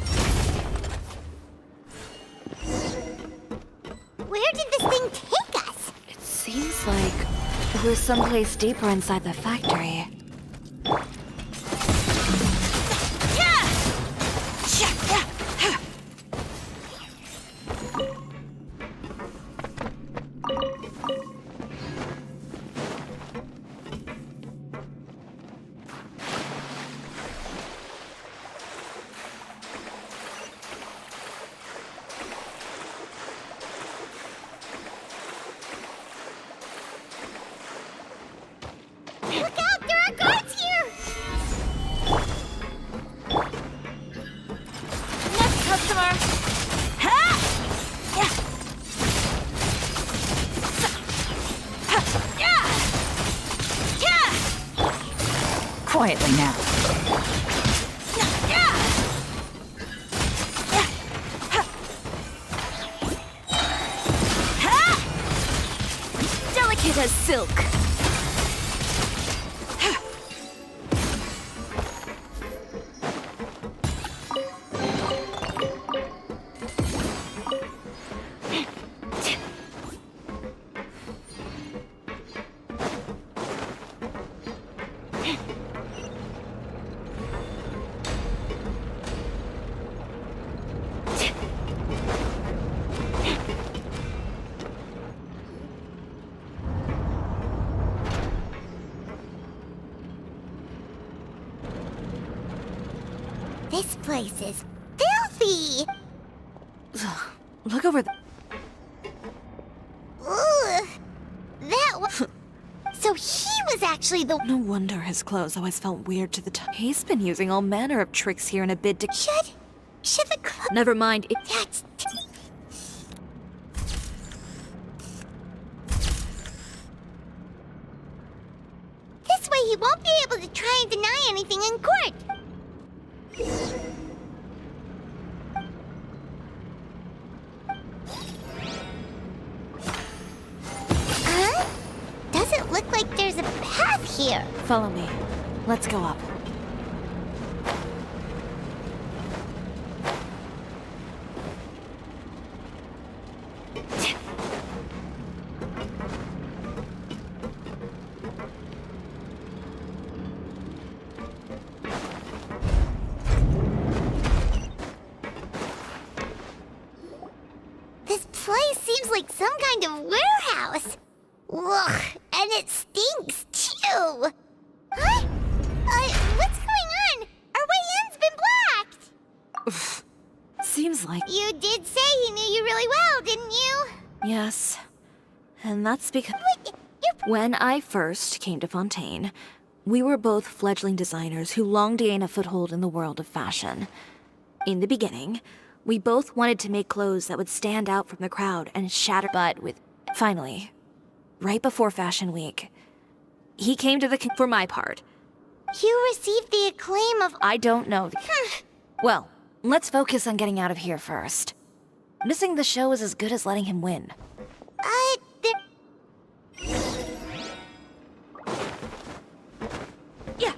Where did this thing take us? It seems like we're someplace deeper inside the factory. Look out! There are guards here! Next customer! Quietly now. Delicate as silk. This place is filthy! Look over there. Ooh, that was... So he was actually the... No wonder his clothes always felt weird to the touch. He's been using all manner of tricks here in a bid to... Should the clothes... Never mind. That's... This way he won't be able to try and deny anything in court. Huh? Doesn't look like there's a path here. Follow me. Let's go up. This place seems like some kind of warehouse. Ugh, and it stinks too. Huh? What's going on? Our way in's been blocked. Seems like... You did say he knew you really well, didn't you? Yes. And that's because... When I first came to Fontaine, we were both fledgling designers who longed to gain a foothold in the world of fashion. In the beginning, we both wanted to make clothes that would stand out from the crowd and shatter, but with... Finally, right before Fashion Week, he came to the... For my part. You received the acclaim of... I don't know. Well, let's focus on getting out of here first. Missing the show is as good as letting him win. Yeah.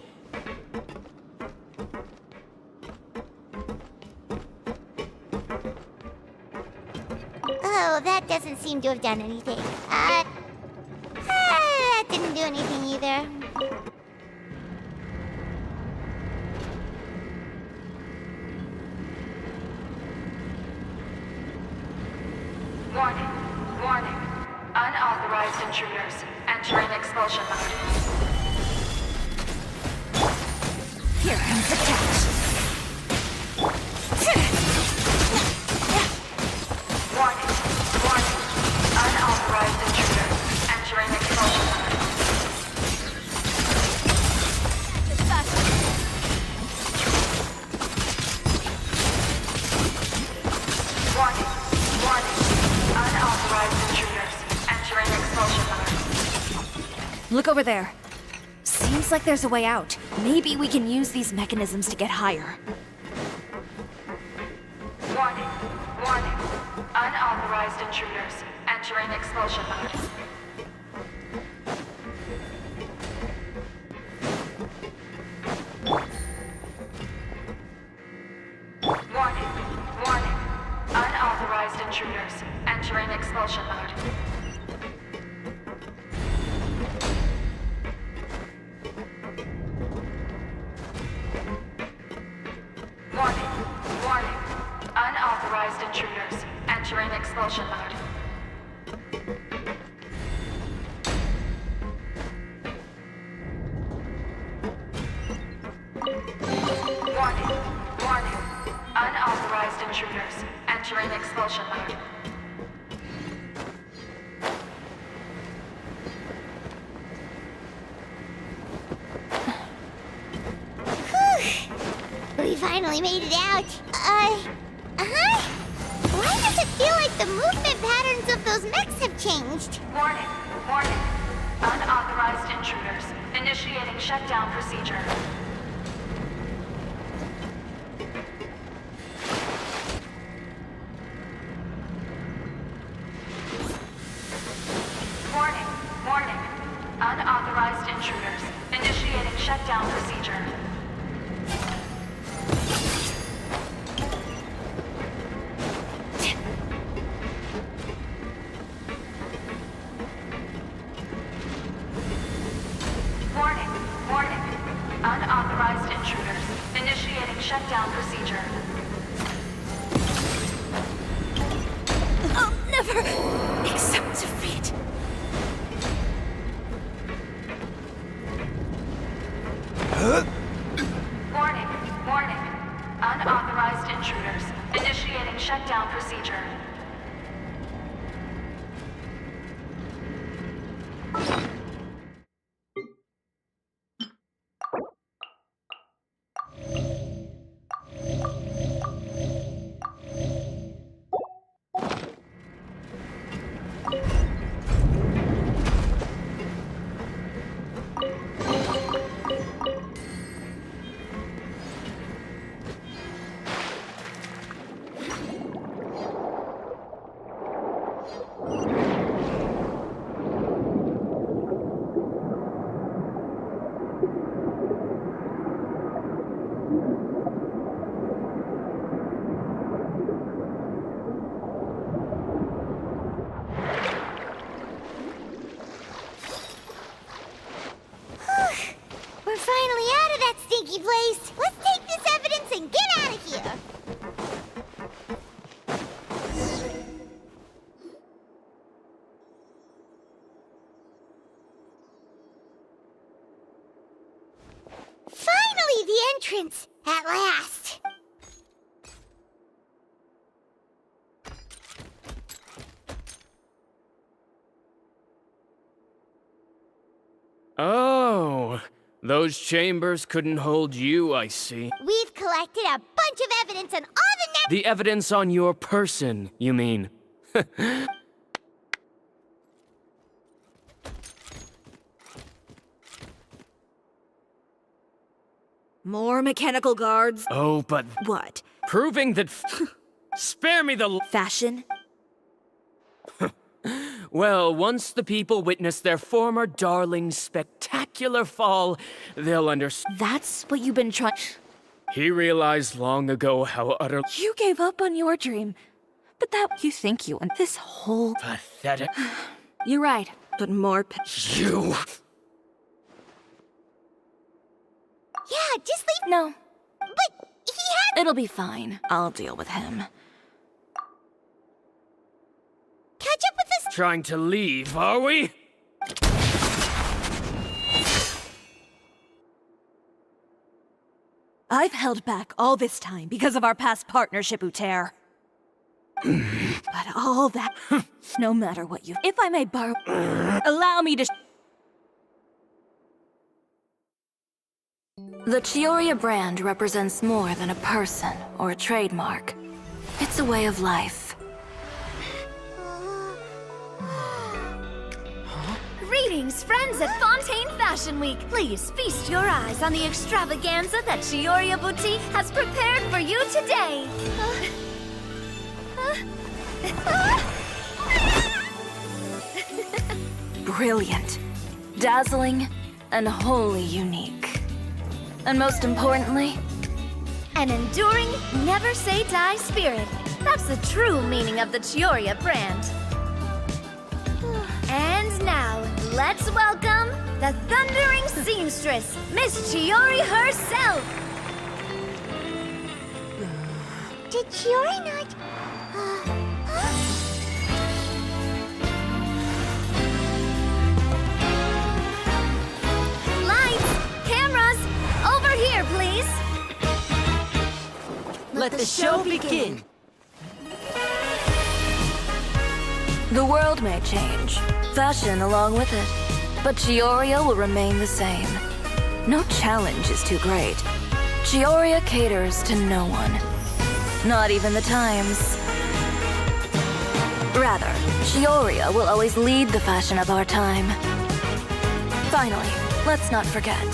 Oh, that doesn't seem to have done anything. That didn't do anything either. Warning. Warning. Unauthorized intruders entering expulsion mode. Here comes the catch. Look over there. Seems like there's a way out. Maybe we can use these mechanisms to get higher. Warning. Warning. Unauthorized intruders entering expulsion mode. Warning. Warning. Unauthorized intruders entering expulsion mode. Warning. Warning. Unauthorized intruders entering expulsion mode. Warning. Warning. Unauthorized intruders entering expulsion mode. We finally made it out. Why does it feel like the movement patterns of those mechs have changed? Warning. Warning. Unauthorized intruders initiating shutdown procedure. Warning. Warning. Unauthorized intruders initiating shutdown procedure. Warning. Warning. Unauthorized intruders initiating shutdown procedure. I'll never accept defeat. Warning. Warning. Unauthorized intruders initiating shutdown procedure. We're finally out of that stinky place. Let's take this evidence and get out of here. Finally, the entrance! At last! Oh, those chambers couldn't hold you, I see. We've collected a bunch of evidence on all the The evidence on your person, you mean? More mechanical guards? Oh, but What? proving that... Spare me the... Fashion? Well, once the people witness their former darling's spectacular fall, they'll understand. That's what you've been trying... He realized long ago how utter... You gave up on your dream. But that... You think you and this whole... Pathetic. You're right, but more... You... Yeah, just leave... No. But he had... It'll be fine. I'll deal with him. Catch up with us... Trying to leave, are we? I've held back all this time because of our past partnership, Uter. But all that... no matter what you... If I may borrow... allow me to... The Chioria brand represents more than a person or a trademark. It's a way of life. Read Greetings, friends at Fontaine Fashion Week. Please feast your eyes on the extravaganza that Chioria Boutique has prepared for you today. Brilliant, dazzling, and wholly unique. And most importantly, An enduring, never say die spirit. That's the true meaning of the Chioria brand. And now, let's welcome the thundering seamstress, Miss Chiori herself. Did Chiori not... Lights, cameras, over here, please. Let the show begin. the world may change, fashion along with it, but Chioria will remain the same. No challenge is too great. Chioria caters to no one. Not even the times. Rather, Chioria will always lead the fashion of our time. Finally, let's not forget.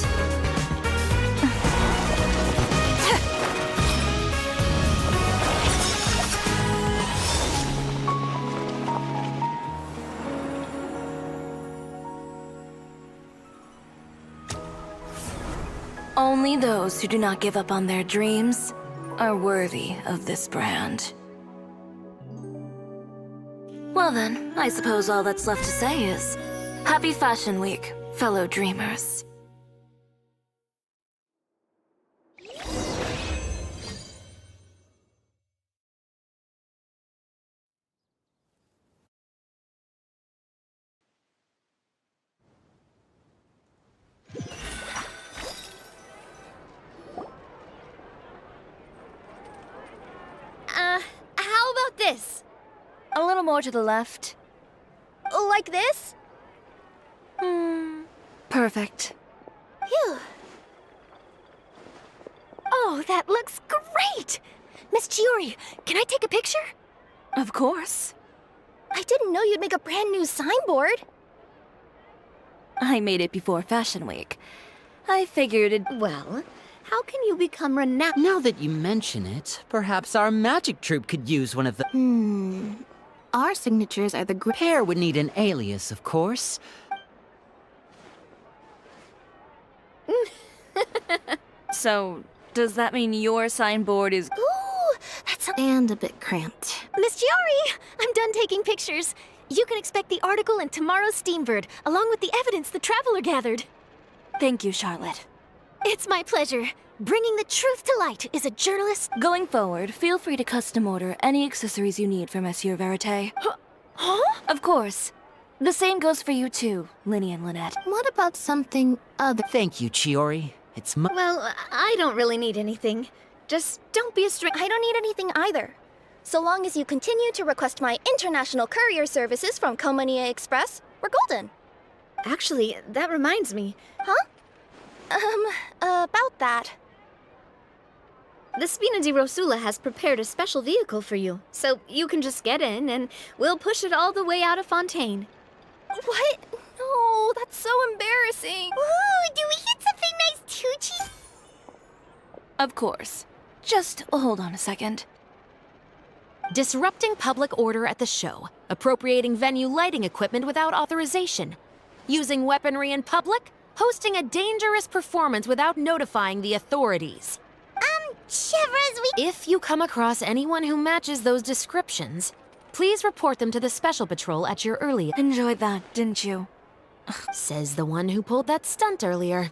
Only those who do not give up on their dreams are worthy of this brand. Well then, I suppose all that's left to say is, Happy Fashion Week, fellow dreamers. How about this? A little more to the left. Like this? Perfect. Phew. Oh, that looks great! Miss Chiori, can I take a picture? Of course. I didn't know you'd make a brand new signboard. I made it before Fashion Week. I figured it... Well, how can you become renowned? Now that you mention it, perhaps our magic troupe could use one of the... Our signatures are the pair would need an alias, of course. So, does that mean your signboard is... Ooh, that's and a bit cramped. Miss Chiori, I'm done taking pictures. You can expect the article in tomorrow's Steambird, along with the evidence the Traveler gathered. Thank you, Charlotte. It's my pleasure. Bringing the truth to light is a journalist... Going forward, feel free to custom order any accessories you need for Monsieur Verite. Huh? Of course. The same goes for you too, Linny and Lynette. What about something other? Thank you, Chiori. It's my... Well, I don't really need anything. Just don't be a string... I don't need anything either. So long as you continue to request my international courier services from Komania Express, we're golden. Actually, that reminds me. Huh? About that. The Spina di Rosula has prepared a special vehicle for you, so you can just get in and we'll push it all the way out of Fontaine. What? No, that's so embarrassing. Ooh, do we get something nice too, Chief? Of course. Just hold on a second. Disrupting public order at the show, appropriating venue lighting equipment without authorization, using weaponry in public, hosting a dangerous performance without notifying the authorities. Shivers, If you come across anyone who matches those descriptions, please report them to the Special Patrol at your earliest. Enjoyed that, didn't you? Says the one who pulled that stunt earlier.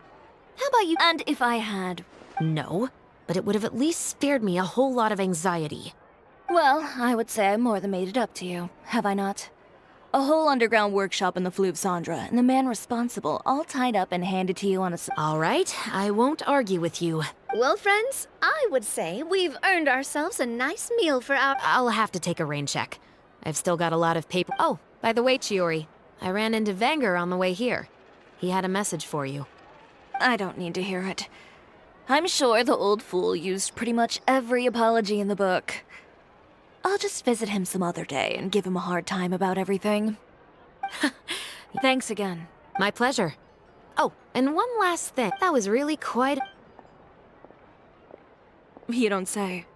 How about you? And if I had... No, but it would have at least spared me a whole lot of anxiety. Well, I would say I more than made it up to you, have I not? A whole underground workshop in the Fleuve Cendre, and the man responsible all tied up and handed to you on a... All right, I won't argue with you. Well, friends, I would say we've earned ourselves a nice meal for our... I'll have to take a rain check. I've still got a lot of paper... Oh, by the way, Chiori, I ran into Wenger on the way here. He had a message for you. I don't need to hear it. I'm sure the old fool used pretty much every apology in the book. I'll just visit him some other day and give him a hard time about everything. Thanks again. My pleasure. Oh, and one last thing. That was really quite... You don't say.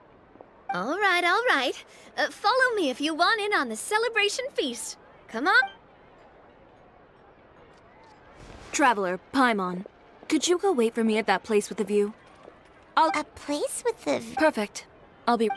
All right, all right. Follow me if you want in on the celebration feast. Come on. Traveler, Paimon, could you go wait for me at that place with the view? A place with the... Perfect. I'll be...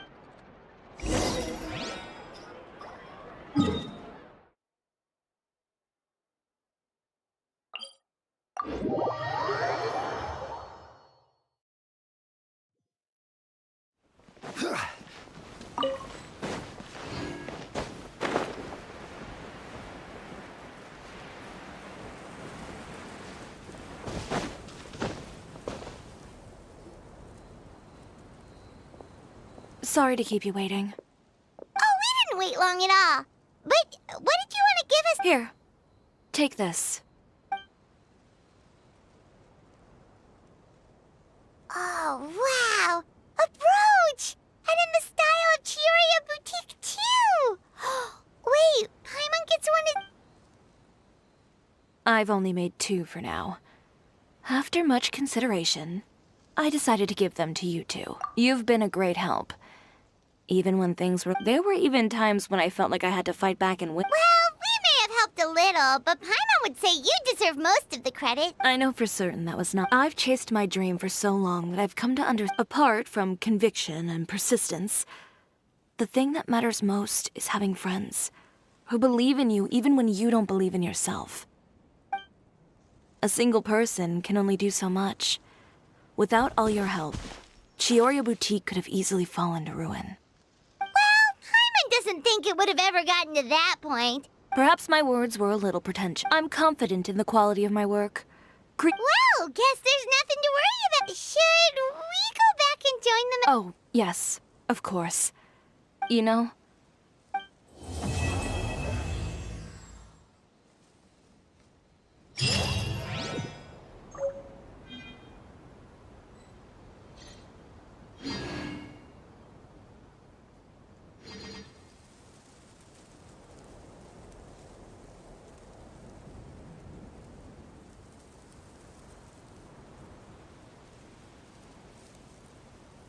Sorry to keep you waiting. Oh, we didn't wait long at all. But what did you want to give us? Here, take this. Oh, wow! A brooch! And in the style of Chioria Boutique, too! Wait, Paimon gets one of... I've only made 2 for now. After much consideration, I decided to give them to you two. You've been a great help. Even when things were... There were even times when I felt like I had to fight back and win. Well, we may have helped a little, but Paimon would say you deserve most of the credit. I know for certain that was not... I've chased my dream for so long that I've come to Apart from conviction and persistence, the thing that matters most is having friends who believe in you even when you don't believe in yourself. A single person can only do so much. Without all your help, Chioria Boutique could have easily fallen to ruin. Well, Paimon doesn't think it would have ever gotten to that point. Perhaps my words were a little pretentious. I'm confident in the quality of my work. Well, guess there's nothing to worry about. Should we go back and join them? Oh, yes, of course. You know...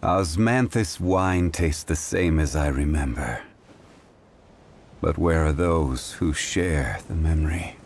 Osmanthus wine tastes the same as I remember. But where are those who share the memory?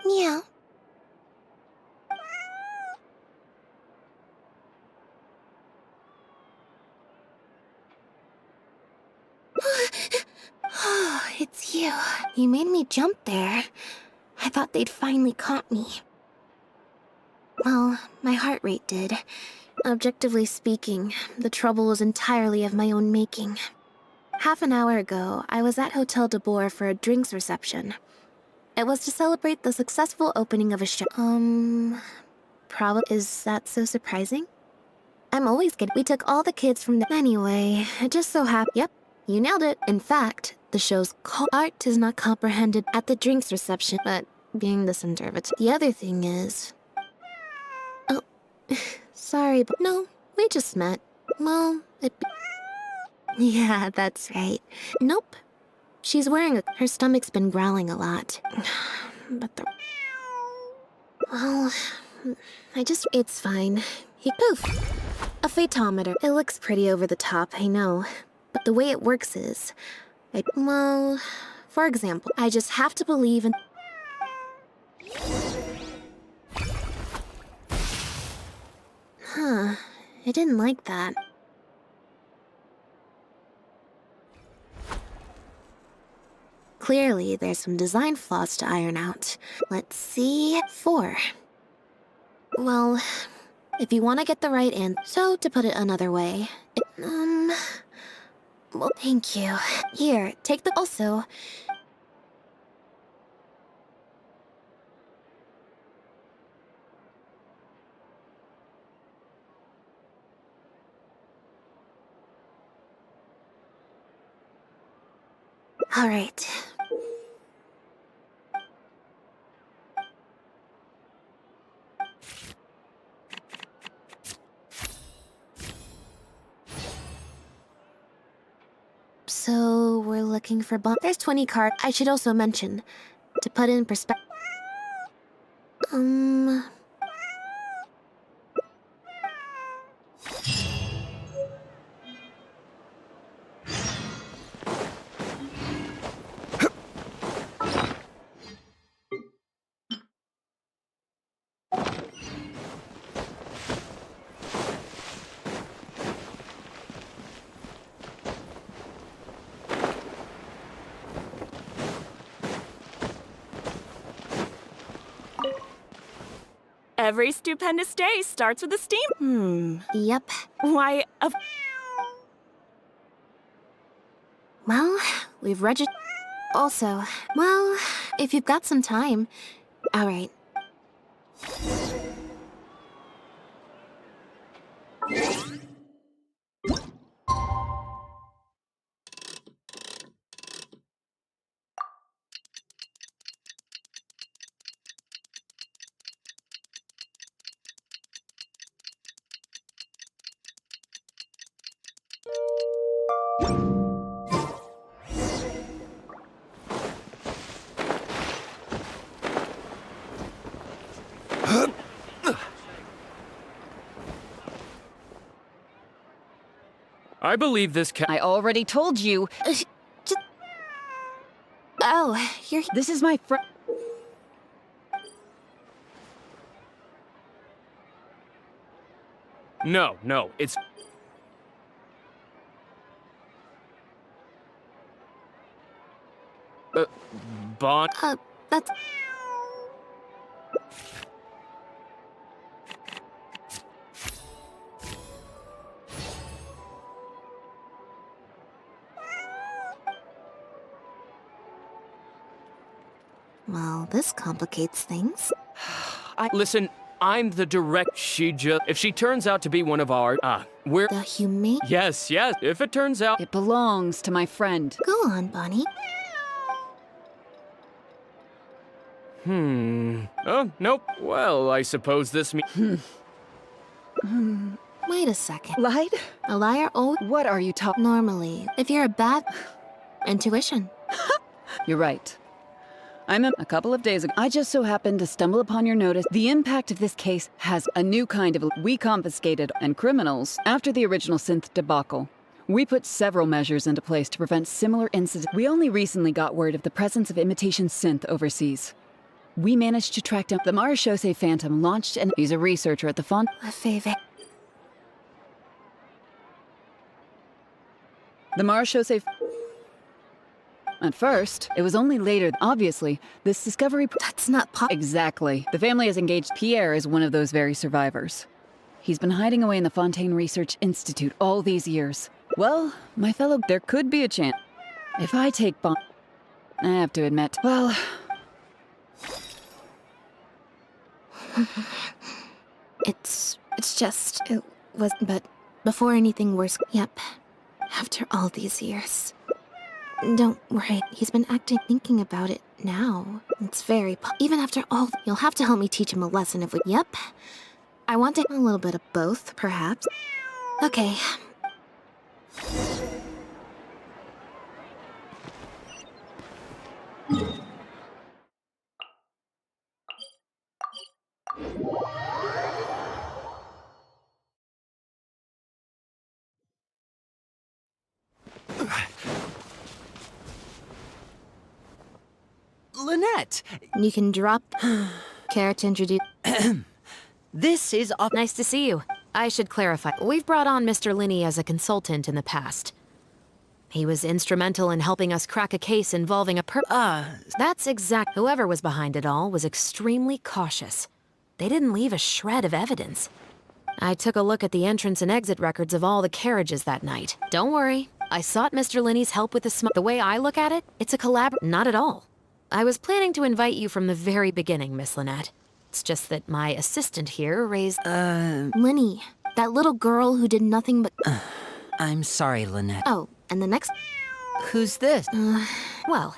Meow. Oh, it's you. You made me jump there. I thought they'd finally caught me. Well, my heart rate did. Objectively speaking, the trouble was entirely of my own making. Half an hour ago, I was at Hotel de Boer for a drinks reception. It was to celebrate the successful opening of a show. Probably. Is that so surprising? I'm always good. We took all the kids from the. Anyway, it just so happened. Yep, you nailed it. In fact, the show's art is not comprehended at the drinks reception, but being this conservative. The other thing is. Oh, sorry, but no, we just met. Well, yeah, that's right. Nope. She's wearing her stomach's been growling a lot. But the. Well, it's fine. Poof. A photometer. It looks pretty over the top, I know. But the way it works is. Well, for example, I just have to believe in. Huh. I didn't like that. Clearly, there's some design flaws to iron out. Let's see. 4. Well, if you want to get the right answer. So, to put it another way. Well, thank you. Here, take the. Also. All right. So, we're looking for There's 20 cards. I should also mention, to put in perspective. Every stupendous day starts with a steam. Yep. Why, Well, we've registered. Also, well, if you've got some time. All right. I believe this I already told you. Oh, you're. This is my friend. No, it's... Bond... That's... Well, this complicates things. Listen, I'm the direct... If she turns out to be one of our... we're... The humane? Yes, if it turns out... It belongs to my friend. Go on, Bonnie. Oh, nope. Well, I suppose this means... Wait a second. Lied? A liar always... What are you talking? Normally, if you're a bad... Intuition. You're right. A couple of days ago, I just so happened to stumble upon your notice. The impact of this case has a new kind of... We confiscated and criminals after the original synth debacle. We put several measures into place to prevent similar incidents. We only recently got word of the presence of imitation synth overseas. We managed to track down the Marechaussee Phantom launched and he's a researcher at the Font... The Marechaussee... At first, it was only later, obviously, this discovery... That's not Exactly. The family has engaged Pierre as one of those very survivors. He's been hiding away in the Fontaine Research Institute all these years. Well, my fellow, there could be a chance. If I take I have to admit, well... It's just... It was... But before anything worse... Yep. After all these years... Don't worry, he's been thinking about it now. It's very even after all, you'll have to help me teach him a lesson if we... Yep. I want to... A little bit of both, perhaps. Okay. Lynette! You can drop... Care to introduce... This is... Nice to see you. I should clarify. We've brought on Mr. Linney as a consultant in the past. He was instrumental in helping us crack a case involving a That's exact... Whoever was behind it all was extremely cautious. They didn't leave a shred of evidence. I took a look at the entrance and exit records of all the carriages that night. Don't worry. I sought Mr. Linney's help with the way I look at it, it's a Not at all. I was planning to invite you from the very beginning, Miss Lynette. It's just that my assistant here raised... Linny, that little girl who did nothing but... I'm sorry, Lynette. Oh, and the next... Who's this? Well...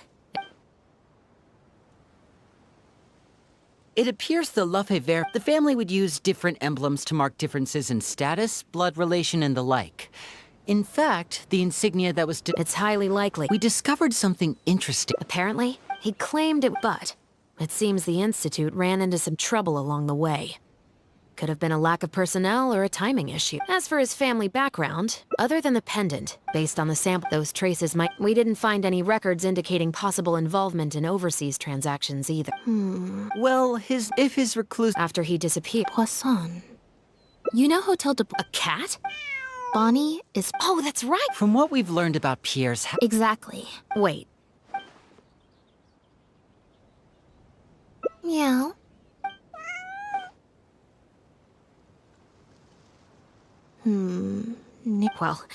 It appears the the family would use different emblems to mark differences in status, blood relation, and the like. In fact, the insignia that was... It's highly likely. We discovered something interesting. Apparently, he claimed it, but it seems the Institute ran into some trouble along the way. Could have been a lack of personnel or a timing issue. As for his family background, other than the pendant, based on the sample, those traces might... We didn't find any records indicating possible involvement in overseas transactions either. Well, if his recluse... After he disappeared... Poisson. You know Hotel de... A cat? Bonnie is... Oh, that's right! From what we've learned about Pierre's... Exactly. Wait. Meow. Well,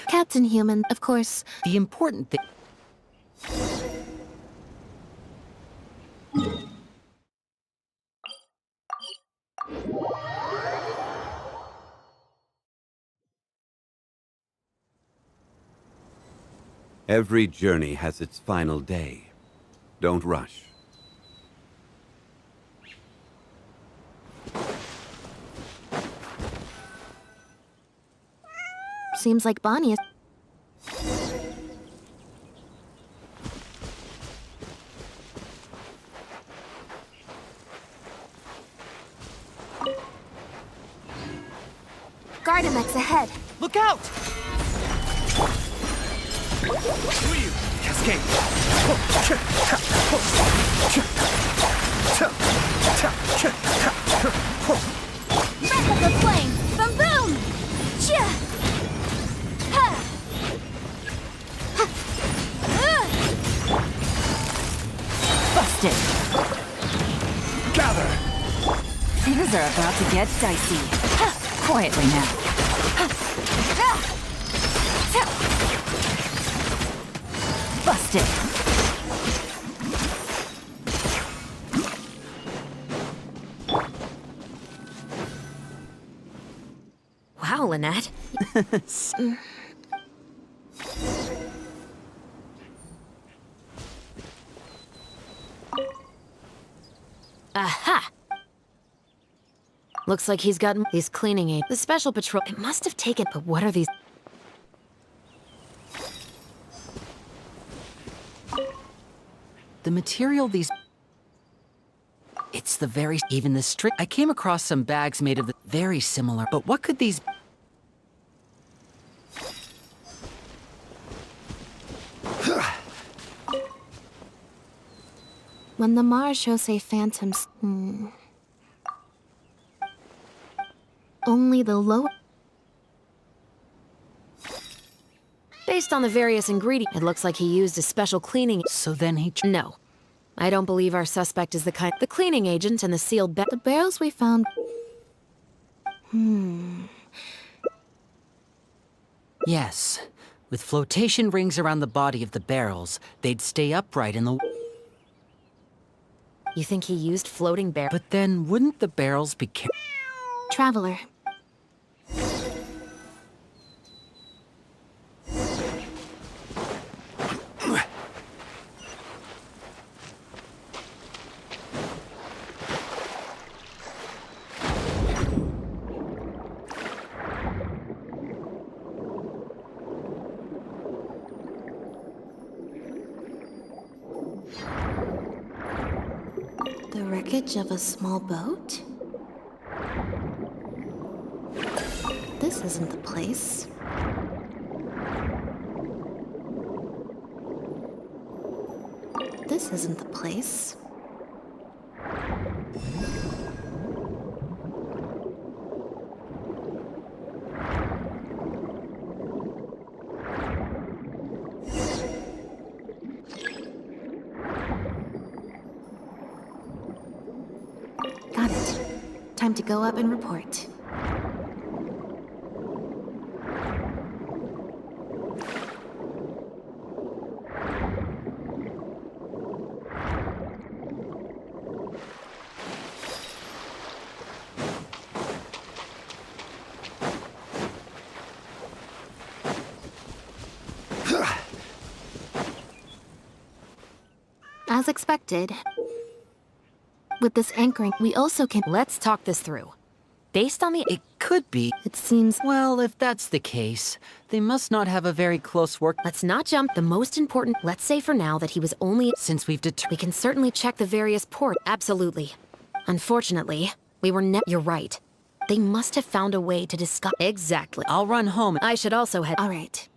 cats and humans, of course. The important thing... Every journey has its final day. Don't rush. Seems like Bonnie is... Gardamex ahead. Look out! Cascade! Replica flame! Boom boom! Chia! Busted! Gather! Things are about to get dicey. Quietly now. Busted! Wow, Lynette. Aha! Looks like he's gotten these cleaning aids. The special patrol. It must have taken. But what are these? The material these... It's the very... Even the strict... I came across some bags made of the... Very similar. But what could these... When the Marechaussee phantoms... Only the low... Based on the various ingredients, it looks like he used a special cleaning... So then he... No. I don't believe our suspect is the kind... The cleaning agent and the sealed The barrels we found... Yes. With flotation rings around the body of the barrels, they'd stay upright in the... You think he used floating barrels? But then, wouldn't the barrels be... Traveler. The wreckage of a small boat? This isn't the place. This isn't the place. Got it. Time to go up and report. As expected, with this anchoring, we also can... Let's talk this through. Based on the... It could be. It seems... Well, if that's the case, they must not have a very close work... Let's not jump. The most important... Let's say for now that he was only... Since we've We can certainly check the various ports. Absolutely. Unfortunately, we were You're right. They must have found a way to discuss... Exactly. I'll run home. I should also head... All right.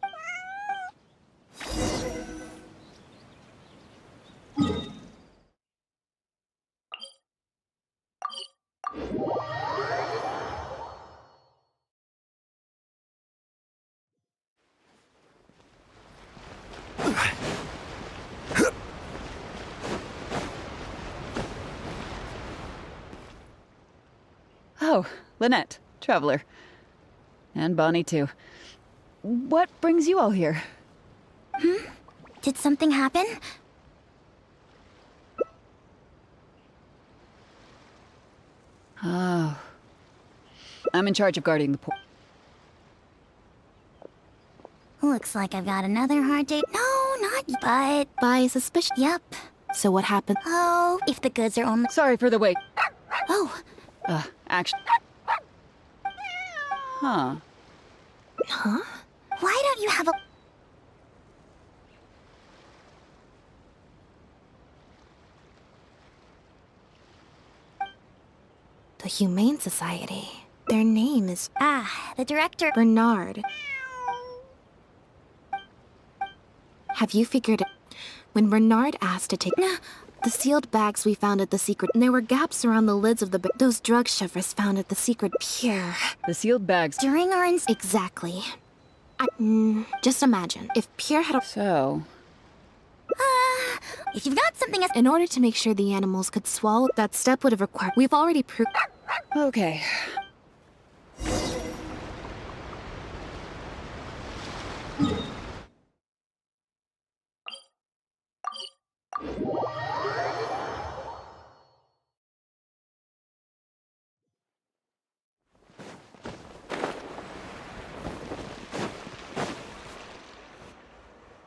Oh, Lynette, Traveler. And Bonnie, too. What brings you all here? Did something happen? Oh. I'm in charge of guarding the port. Looks like I've got another hard day. No, not but... By suspicion. Yep. So what happened? Oh, if the goods are only... Sorry for the wait. Oh. Actually... Huh. Huh? Why don't you have a... The Humane Society. Their name is... the director... Bernard. Have you figured it? When Bernard asked to take... The sealed bags we found at the secret... There were gaps around the lids of the... Those drug shovers found at the secret pier. The sealed bags... During our... Exactly. Just imagine, if Pierre had... So... if you've got something... In order to make sure the animals could swallow, that step would have required... We've already proved... Okay.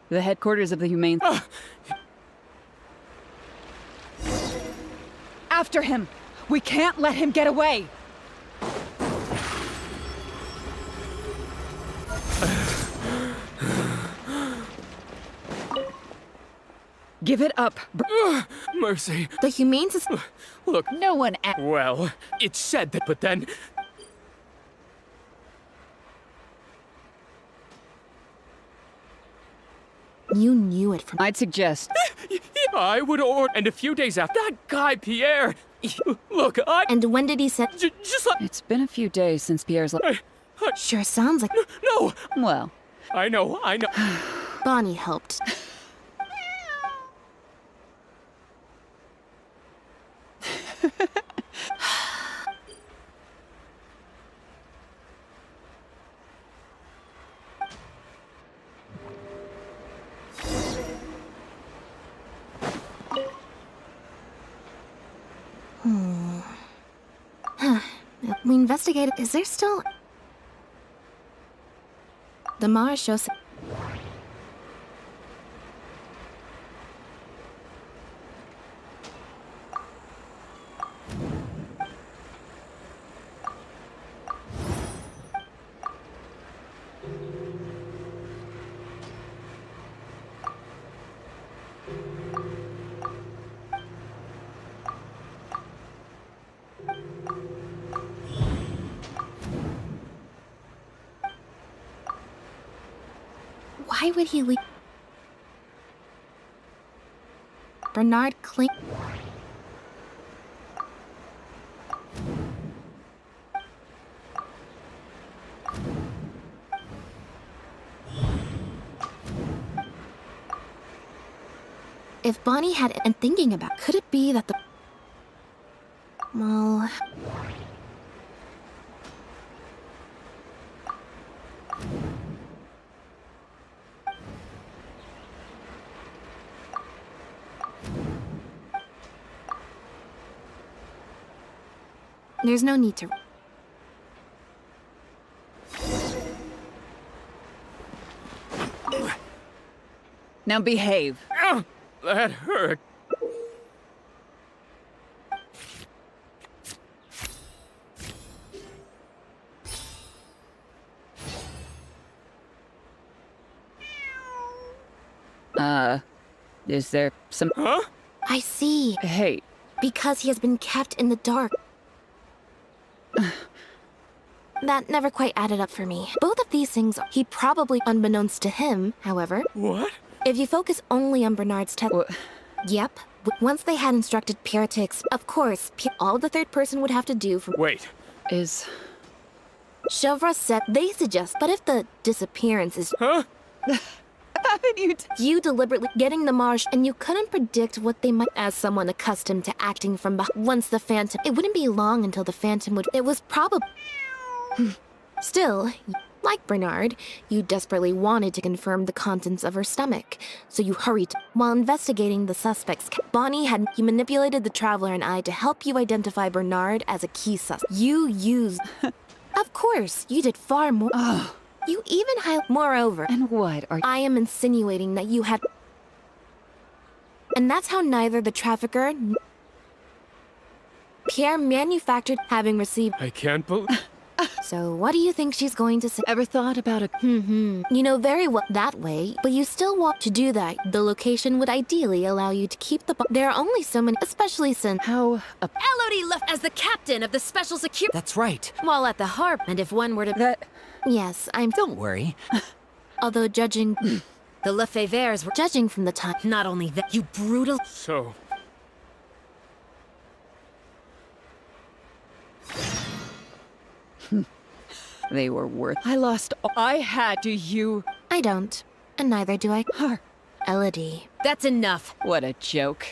The headquarters of the Humane... After him! We can't let him get away! Give it up. Mercy. The Humane Society. Look. No one. Well, it said that, but then. You knew it from. I'd suggest. I would order. And a few days after. That guy, Pierre. Look, I. And when did he say? Just like. It's been a few days since Pierre's. Sure sounds like. No! Well. I know. Bonnie helped. We investigated. Is there still. The Mars shows. Why would he leave? Bernard Clink. If Bonnie had been thinking about, could it be that the. Well. There's no need to. Now behave. That hurt. Is there some. Huh? I see. Hey. Because he has been kept in the dark. That never quite added up for me. Both of these things, he probably, unbeknownst to him, however. What? If you focus only on Bernard's test. Yep. Once they had instructed Pierre to of course, all the third person would have to do from. Wait. Is. Chevra said they suggest, but if the disappearance is. Huh? You deliberately getting the marsh, and you couldn't predict what they might. As someone accustomed to acting from behind, once the Phantom, it wouldn't be long until the Phantom would. It was probably. Still, like Bernard, you desperately wanted to confirm the contents of her stomach, so you hurried. While investigating the suspects, Bonnie had you manipulated the Traveler and I to help you identify Bernard as a key suspect. You used. Of course, you did far more. You even moreover. And what are I am insinuating that you had. And that's how neither the trafficker. Pierre manufactured having received. I can't believe. So what do you think she's going to say? Ever thought about a. You know very well that way, but you still want to do that. The location would ideally allow you to keep the. There are only so many, especially since. How. Elodie left as the captain of the special security. That's right. While at the harp, and if one were to. That. Yes, I'm. Don't worry. Although judging. The Lefevres were. Judging from the time. Not only that, you brutal. So. They were worth. I lost. I had to you. I don't. And neither do I. Her. Elodie. That's enough. What a joke.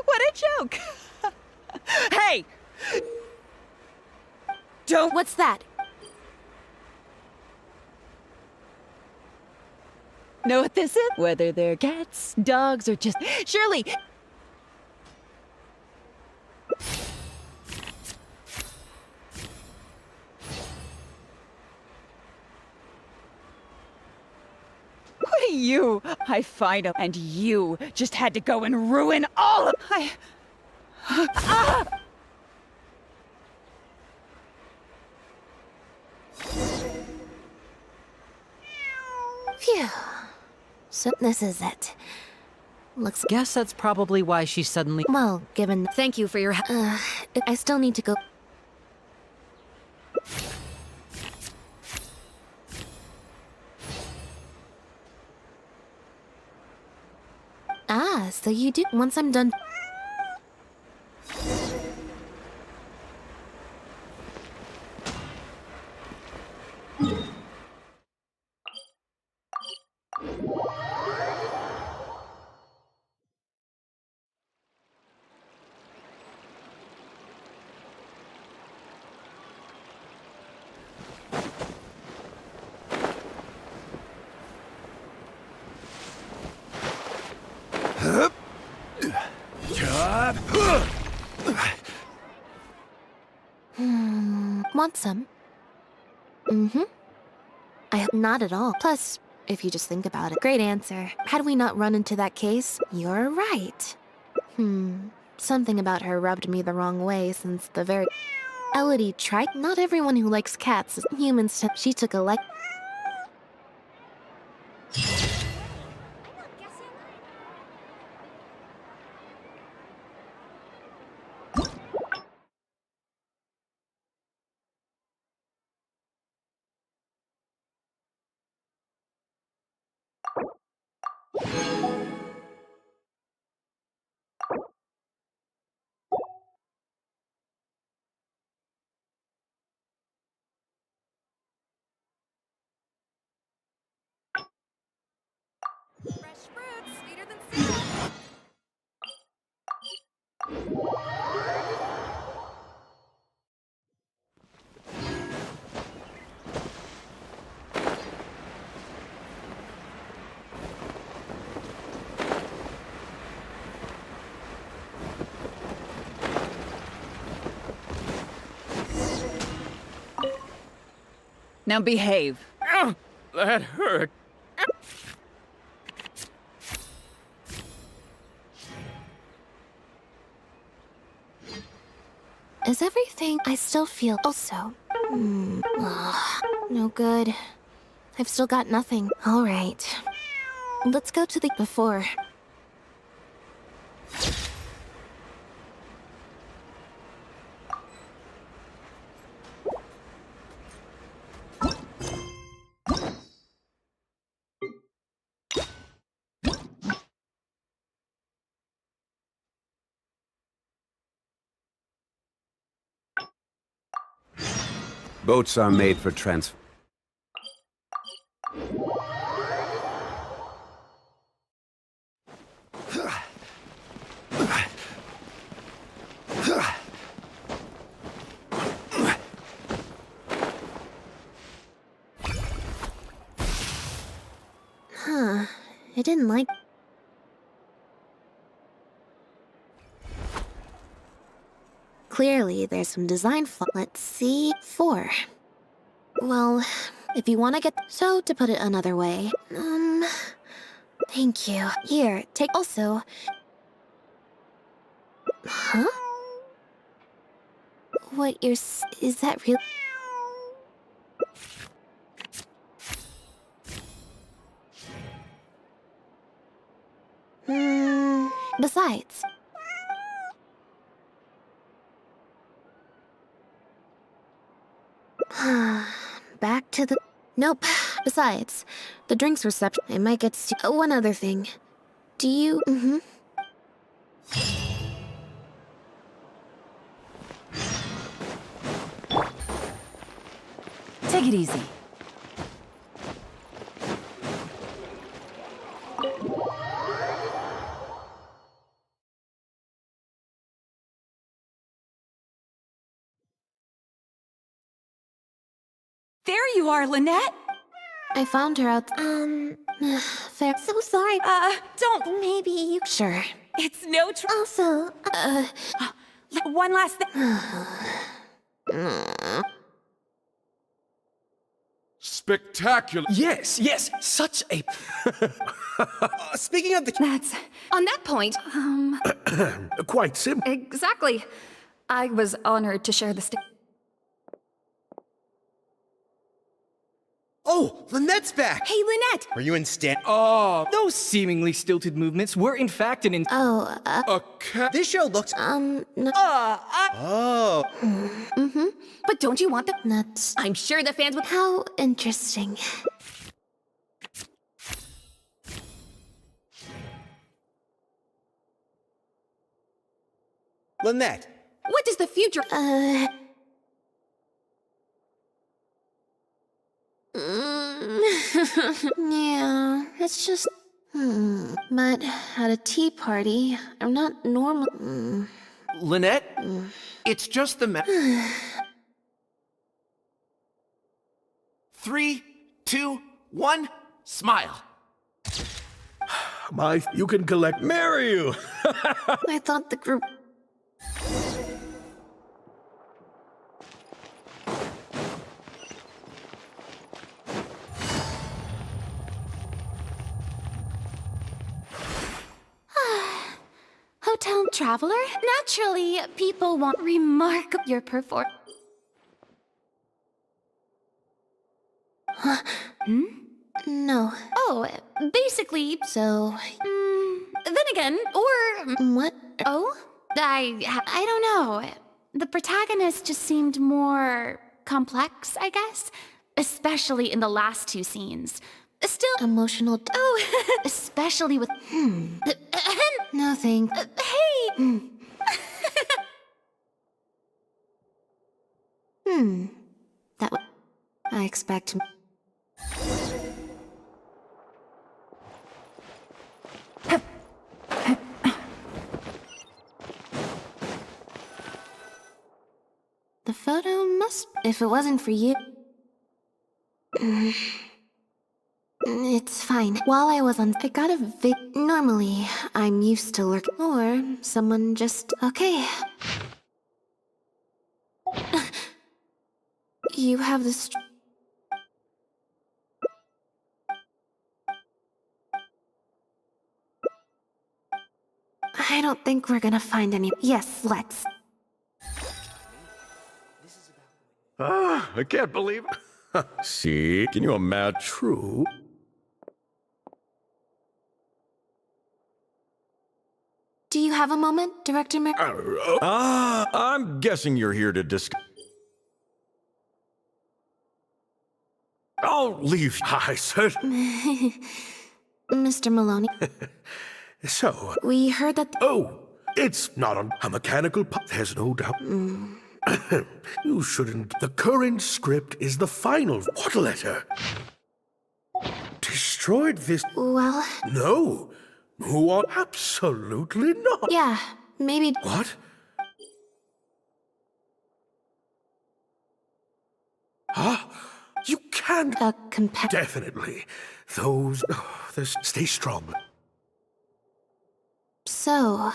What a joke. Hey! Don't. What's that? Know what this is? Whether they're cats, dogs, or just. Shirley! What are you? I find him, and you just had to go and ruin all of. Phew. So this is it. Looks. Guess that's probably why she suddenly. Well, given. Thank you for your I still need to go. Ah, so you do. Once I'm done. Want some? Mm-hmm. Not at all. Plus, if you just think about it, great answer. Had we not run into that case, you're right. Something about her rubbed me the wrong way since the very... Elodie tried. Not everyone who likes cats is humans. She took a like... Fresh fruits, sweeter than syrup. Now behave. Ow, that hurt. Is everything I still feel also? No good. I've still got nothing. All right. Let's go to the before. Boats are made for trans... Huh. I didn't like... Clearly, there's some design flaw. Let's see. 4. Well, if you want to get... So, to put it another way... Thank you. Here, take... Also... Huh? What you're... Is that real? Besides... Back to the... Nope. Besides, the drinks reception... I might get one other thing. Do you... Take it easy. There you are, Lynette! I found her out... Fair... So sorry. Don't... Maybe you... Sure. It's no Also, one last thing. Spectacular. Yes, yes, such a... Speaking of the... That's... On that point, Quite simple. exactly. I was honored to share the Oh, Lynette's back! Hey, Lynette! Were you in Stan... Those seemingly stilted movements were in fact an Oh, A cat. This show looks... no. Oh. Mm-hmm. But don't you want the... Nuts. I'm sure the fans would... How interesting. Lynette. What does the future... Yeah, it's just... But at a tea party, I'm not normal... Lynette, it's just the 3, 2, 1, smile. You can collect... Marry you! I thought the group... Hotel traveler? Naturally, people want remark your perform. No. Oh, basically. So... Then again, or... What? Oh? I don't know. The protagonist just seemed more complex, I guess. Especially in the last 2 scenes. Still... Emotional... Oh, especially with... No thanks. Hey! That w- I expect... The photo must... If it wasn't for you... It's fine. While I was on... I got a Normally, I'm used to lurking. Or someone just... Okay. You have this... I don't think we're gonna find any... Yes, let's. I can't believe it. See, can you imagine? True. Do you have a moment, Director Mer... I'm guessing you're here to discuss... I'll leave. I said... Mr. Maloney. So... We heard that... Oh, it's not a mechanical... There's no doubt. You shouldn't... The current script is the final... What letter? Destroyed this... Well... No. What? Absolutely not. Yeah, maybe... What? Huh? You can't... Definitely. Those... stay strong. So...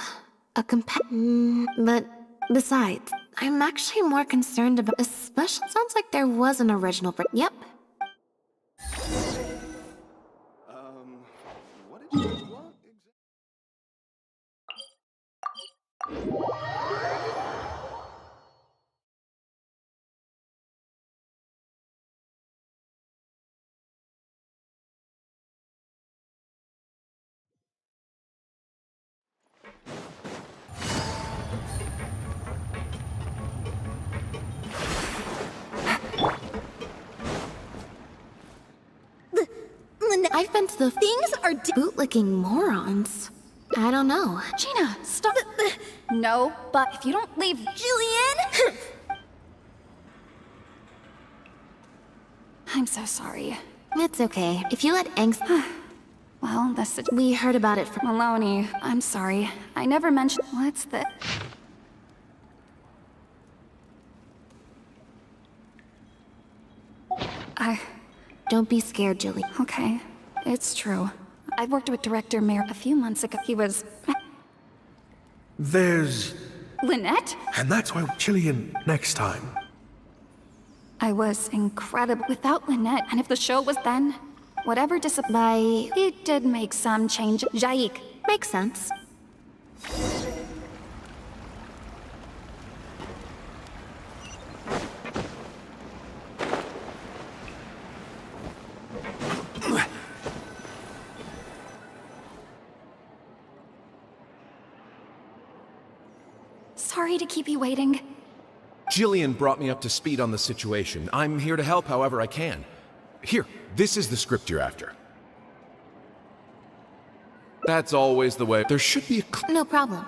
But... Besides, I'm actually more concerned about... Especially... Sounds like there was an original... Yep. What did you want I've been to the... Things are bootlicking morons. I don't know. Gina, stop. No, but if you don't leave... Jillian! I'm so sorry. It's okay. If you let angst... Well, that's it. We heard about it from... Maloney, I'm sorry. I never mentioned... What's the... Don't be scared, Jilly. Okay, it's true. I worked with Director Mayer a few months ago. He was... There's... Lynette? And that's why Jillian next time. I was incredible without Lynette, and if the show was then, whatever disappointed, it did make some change. Jaik. Makes sense. Sorry to keep you waiting. Jillian brought me up to speed on the situation. I'm here to help however I can. Here, this is the script you're after. That's always the way. There should be a... No problem.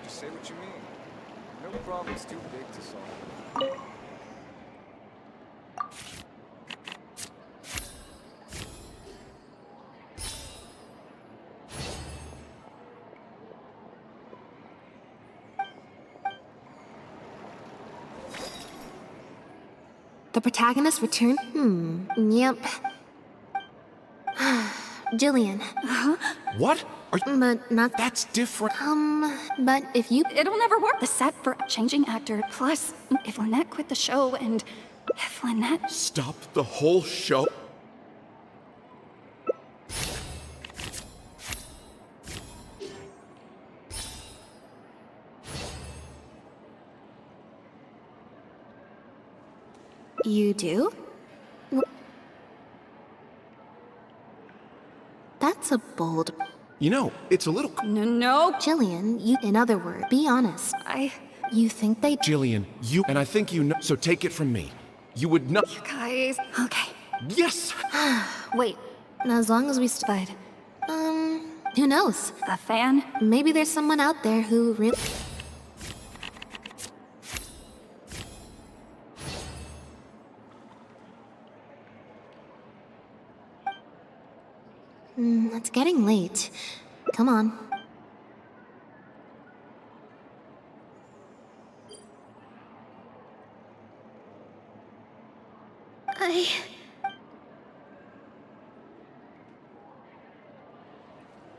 Say what you mean. No problem's too big to solve. The protagonist returned? Yep. Jillian. What? But not... That's different. But if you... It'll never work. The set for a changing actor. Plus, if Lynette quit the show and... If Lynette... Stop the whole show? You do? That's a bold... You know, it's a little... No. Jillian, you... In other words, be honest. You think they... Jillian, you... And I think you know... So take it from me. You would not... You guys... Okay. Yes! Wait. As long as we stood. Who knows? A fan? Maybe there's someone out there who really... It's getting late. Come on.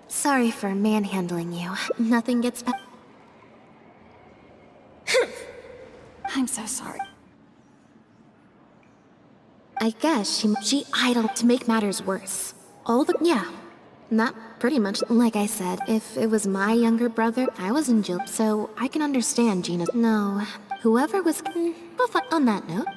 Sorry for manhandling you. Nothing gets past... I'm so sorry. I guess she idled to make matters worse. Yeah. Not pretty much. Like I said, if it was my younger brother, I was in jail, so I can understand Gina's... No. Whoever was... We'll find on that note.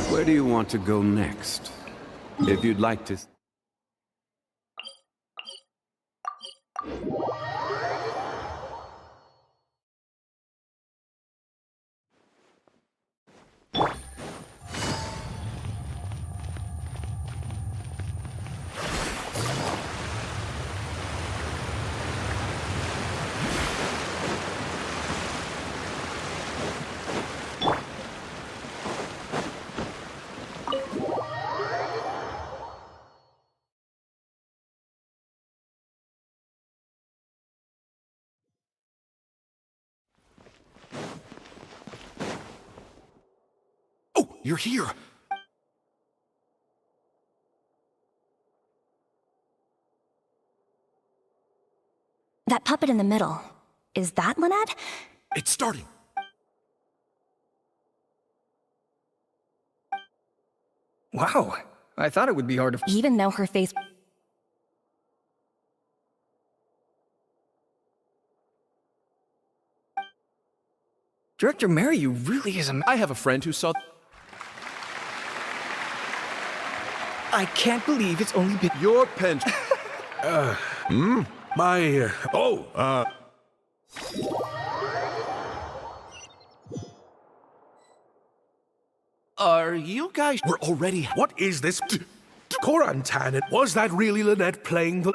Where do you want to go next? If you'd like to... you're here. That puppet in the middle, is that Lynette? It's starting. Wow, I thought it would be hard to... Even though her face... Director Mary, you really is a... I have a friend who saw... I can't believe it's only been... Your pen... Are you guys... We're already... What is this? Quarantine. Was that really Lynette playing the...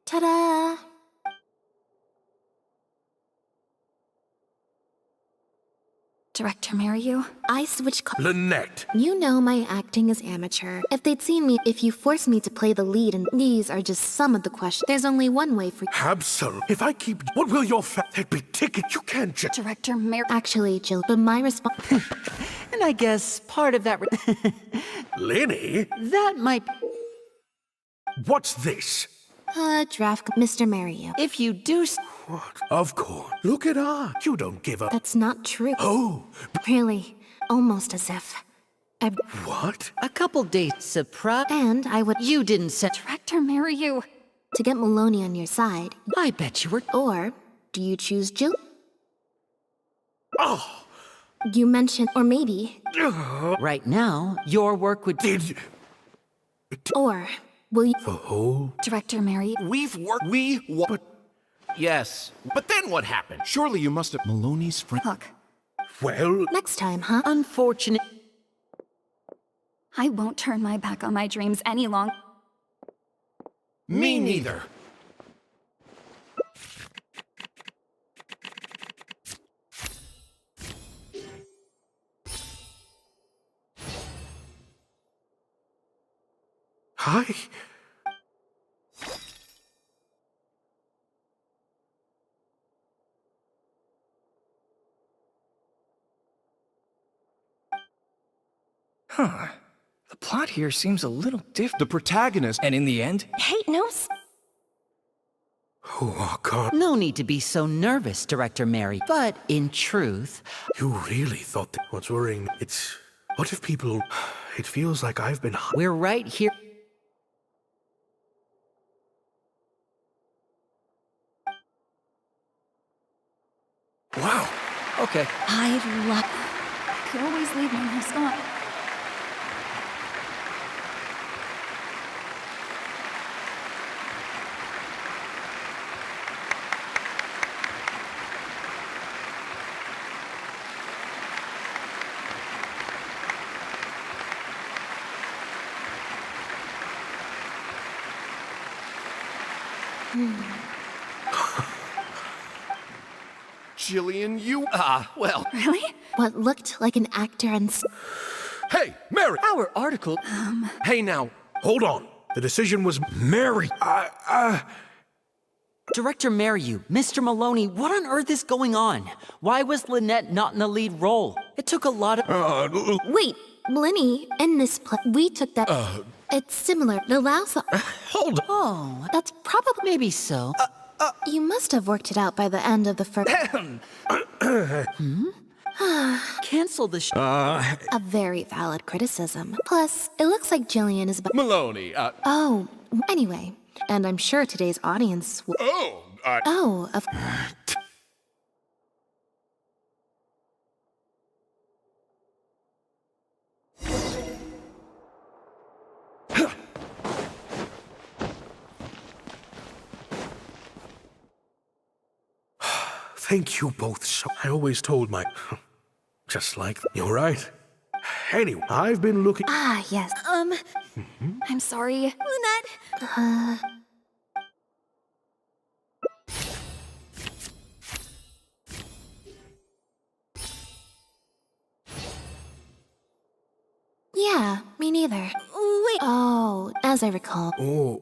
Ta-da! Director Mariu? I switch Lynette! You know my acting is amateur. If they'd seen me, if you force me to play the lead, and these are just some of the questions, there's only one way for... Absolutely. If I keep... What will your There'd be ticket. You can't just... Director Mariu... Actually, Jill, but my response... And I guess part of that... Lenny? That might... What's this? Draft... Mr. Mariu. If you do... What? Of course. Look at her. You don't give up. That's not true. Oh. Really. Almost as if... What? A couple dates surprise... And I would... You didn't say... Director Mariu... To get Maloney on your side... I bet you were... Or, do you choose Jill? Oh! You mentioned... Or maybe... Right now, your work would... Or, will you... The whole... Director Mariu... But... Yes, but then what happened? Surely you must have... Maloney's friend... Look, Well... Next time, huh? Unfortunate... I won't turn my back on my dreams any longer. Me neither. Hi. Huh. The plot here seems a little different. The protagonist... And in the end... Hey, no... Oh, God. No need to be so nervous, Director Mary. But, in truth... You really thought that... What's worrying me? It's... What if people... It feels like I've been... We're right here... Wow. Okay. I love... I could always leave my mask on. Jillian, you... well... Really? What looked like an actor and... Hey, Mary! Our article... Hey, now... Hold on. The decision was Mary. Director Mariu, Mr. Maloney, what on earth is going on? Why was Lynette not in the lead role? It took a lot of... Wait, Lenny, in this play, we took that... It's similar. It allows the... Hold on. Oh, That's probably... maybe so. You must have worked it out by the end of the first... Cancel the A very valid criticism. Plus, it looks like Jillian is... Maloney, Oh, anyway. And I'm sure today's audience will... Oh, of... Thank you both so... I always told my... Just like... You're right. Anyway, I've been looking... Ah, yes. I'm sorry. Lynette. Yeah, me neither. Wait. Oh, as I recall. Oh,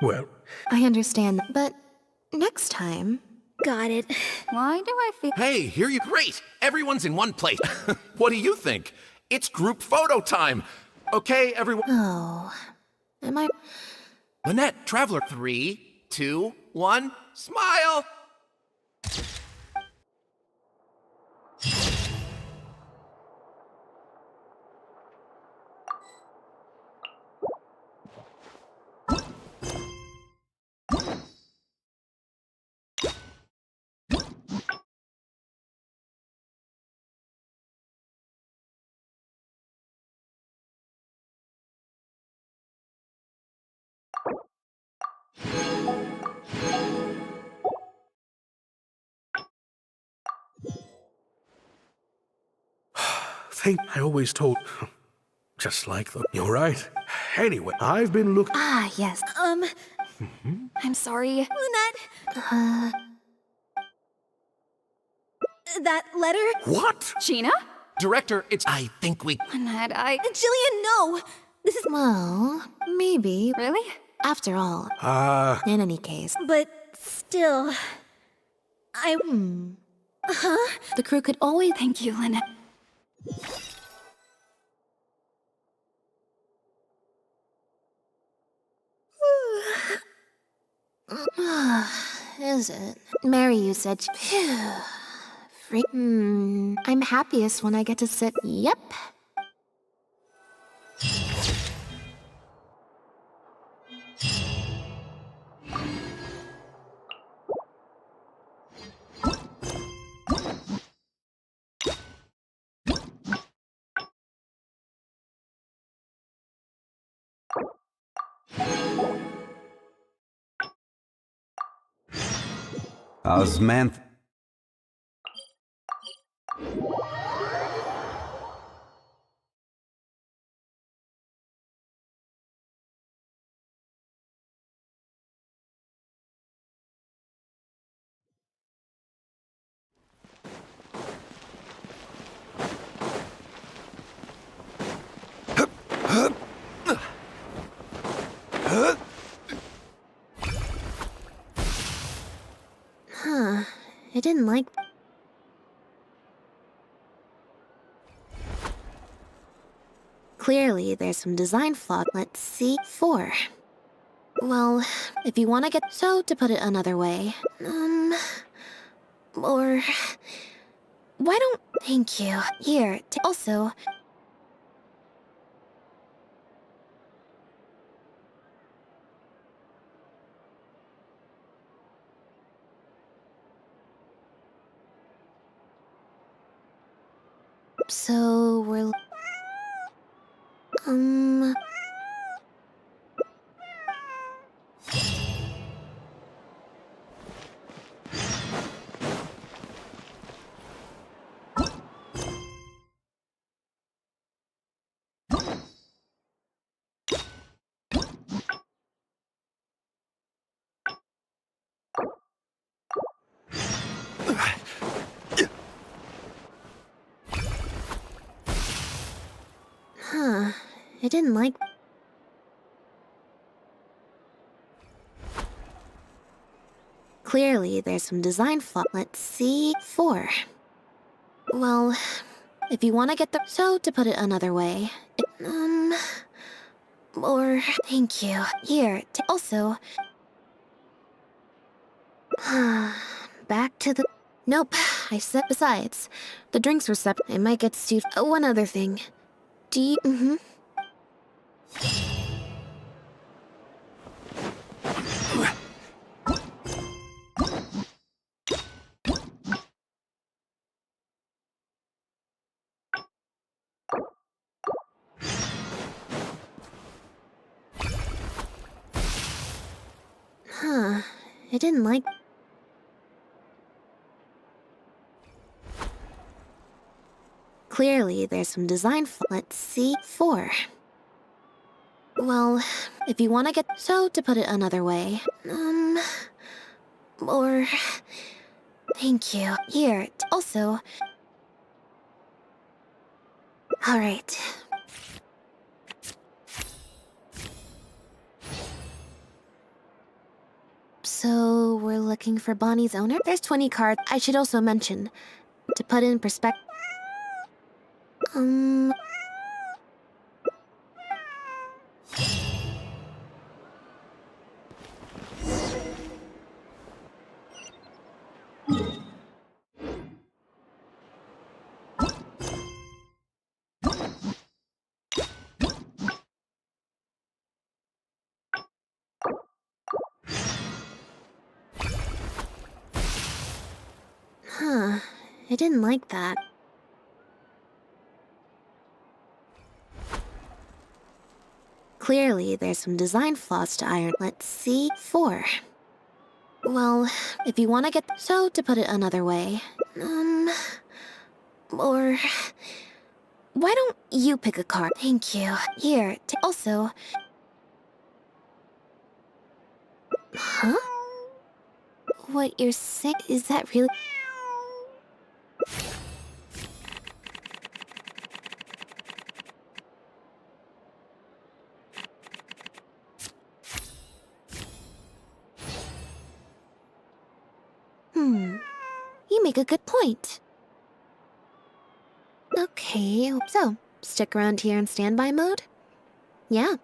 well... I understand, but next time... Got it. Why do I feel... Hey, here you... Great! Everyone's in one place. What do you think? It's group photo time! Okay, everyone. Oh. Am I? Lynette, Traveler. 3, 2, 1, smile! I always told. Just like the. You're right. Anyway, I've been looking. Ah, yes. I'm sorry. Lynette, that letter? What? Gina? Director, it's. I think we. Lynette, Jillian, no! This is. Well, maybe. Really? After all. In any case. But still. Huh? The crew could always. Thank you, Lynette. Is it? Mary, you said. Phew. Free. I'm happiest when I get to sit. Yep. Osmanth. Huh. I didn't like. Clearly, there's some design flaw. Let's see. 4. Well, if you want to get. So, to put it another way. Or. Why don't. Thank you. Here. Also. So, we're. Huh. I didn't like. Clearly, there's some design flaw. Let's see. 4. Well, if you want to get the. So, to put it another way. Or. Thank you. Here. Also. Back to the. Nope. I said besides. The drinks were separate. I might get sued. One other thing. Do you. Huh. I didn't like. Clearly, there's some design flaw. Let's see. 4. Well, if you want to get. So, to put it another way. Or. Thank you. Here. Also. Alright. So, we're looking for Bonnie's owner? There's 20 cards. I should also mention, to put in perspective. I didn't like that. Clearly, there's some design flaws to iron. Let's see. 4. Well, if you want to get... So, to put it another way... Or... Why don't you pick a card? Thank you. Here, also... Huh? What you're saying? Is that really... You make a good point. Okay, so, stick around here in standby mode? Yeah,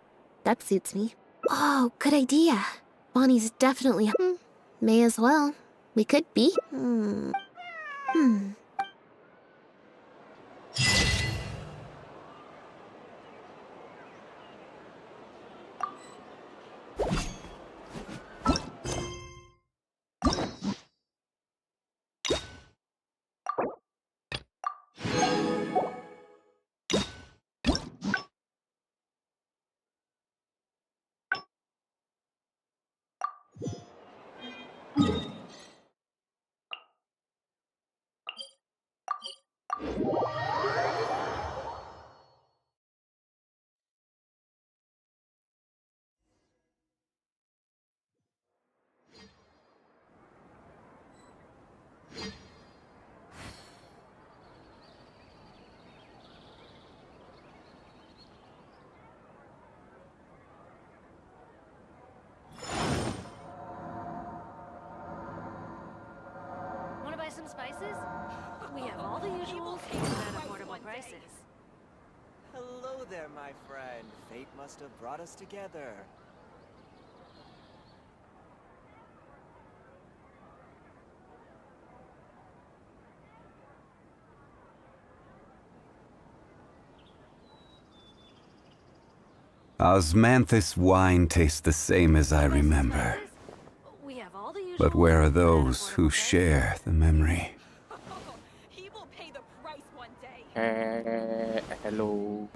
that suits me. Oh, good idea. Bonnie's definitely... May as well. We could be. Wanna buy some spices? We have all the usuals at affordable prices. Hello there, my friend. Fate must have brought us together. Osmanthus wine tastes the same as I remember. We have all the usuals. But where are those who share the memory? Hello.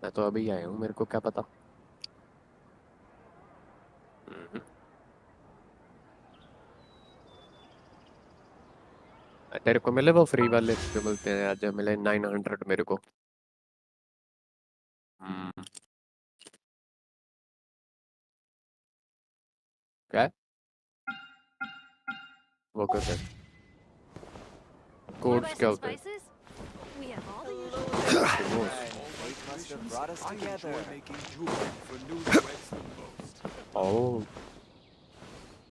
मैं तो अभी आया हूँ मेरे को क्या पता तेरे को मिले वो फ्री वाले जो मिलते हैं आज मिले 900 मेरे को क्या वो कैसे कोड्स क्या होते हैं We have all the usuals. Fate must have brought us together. Oh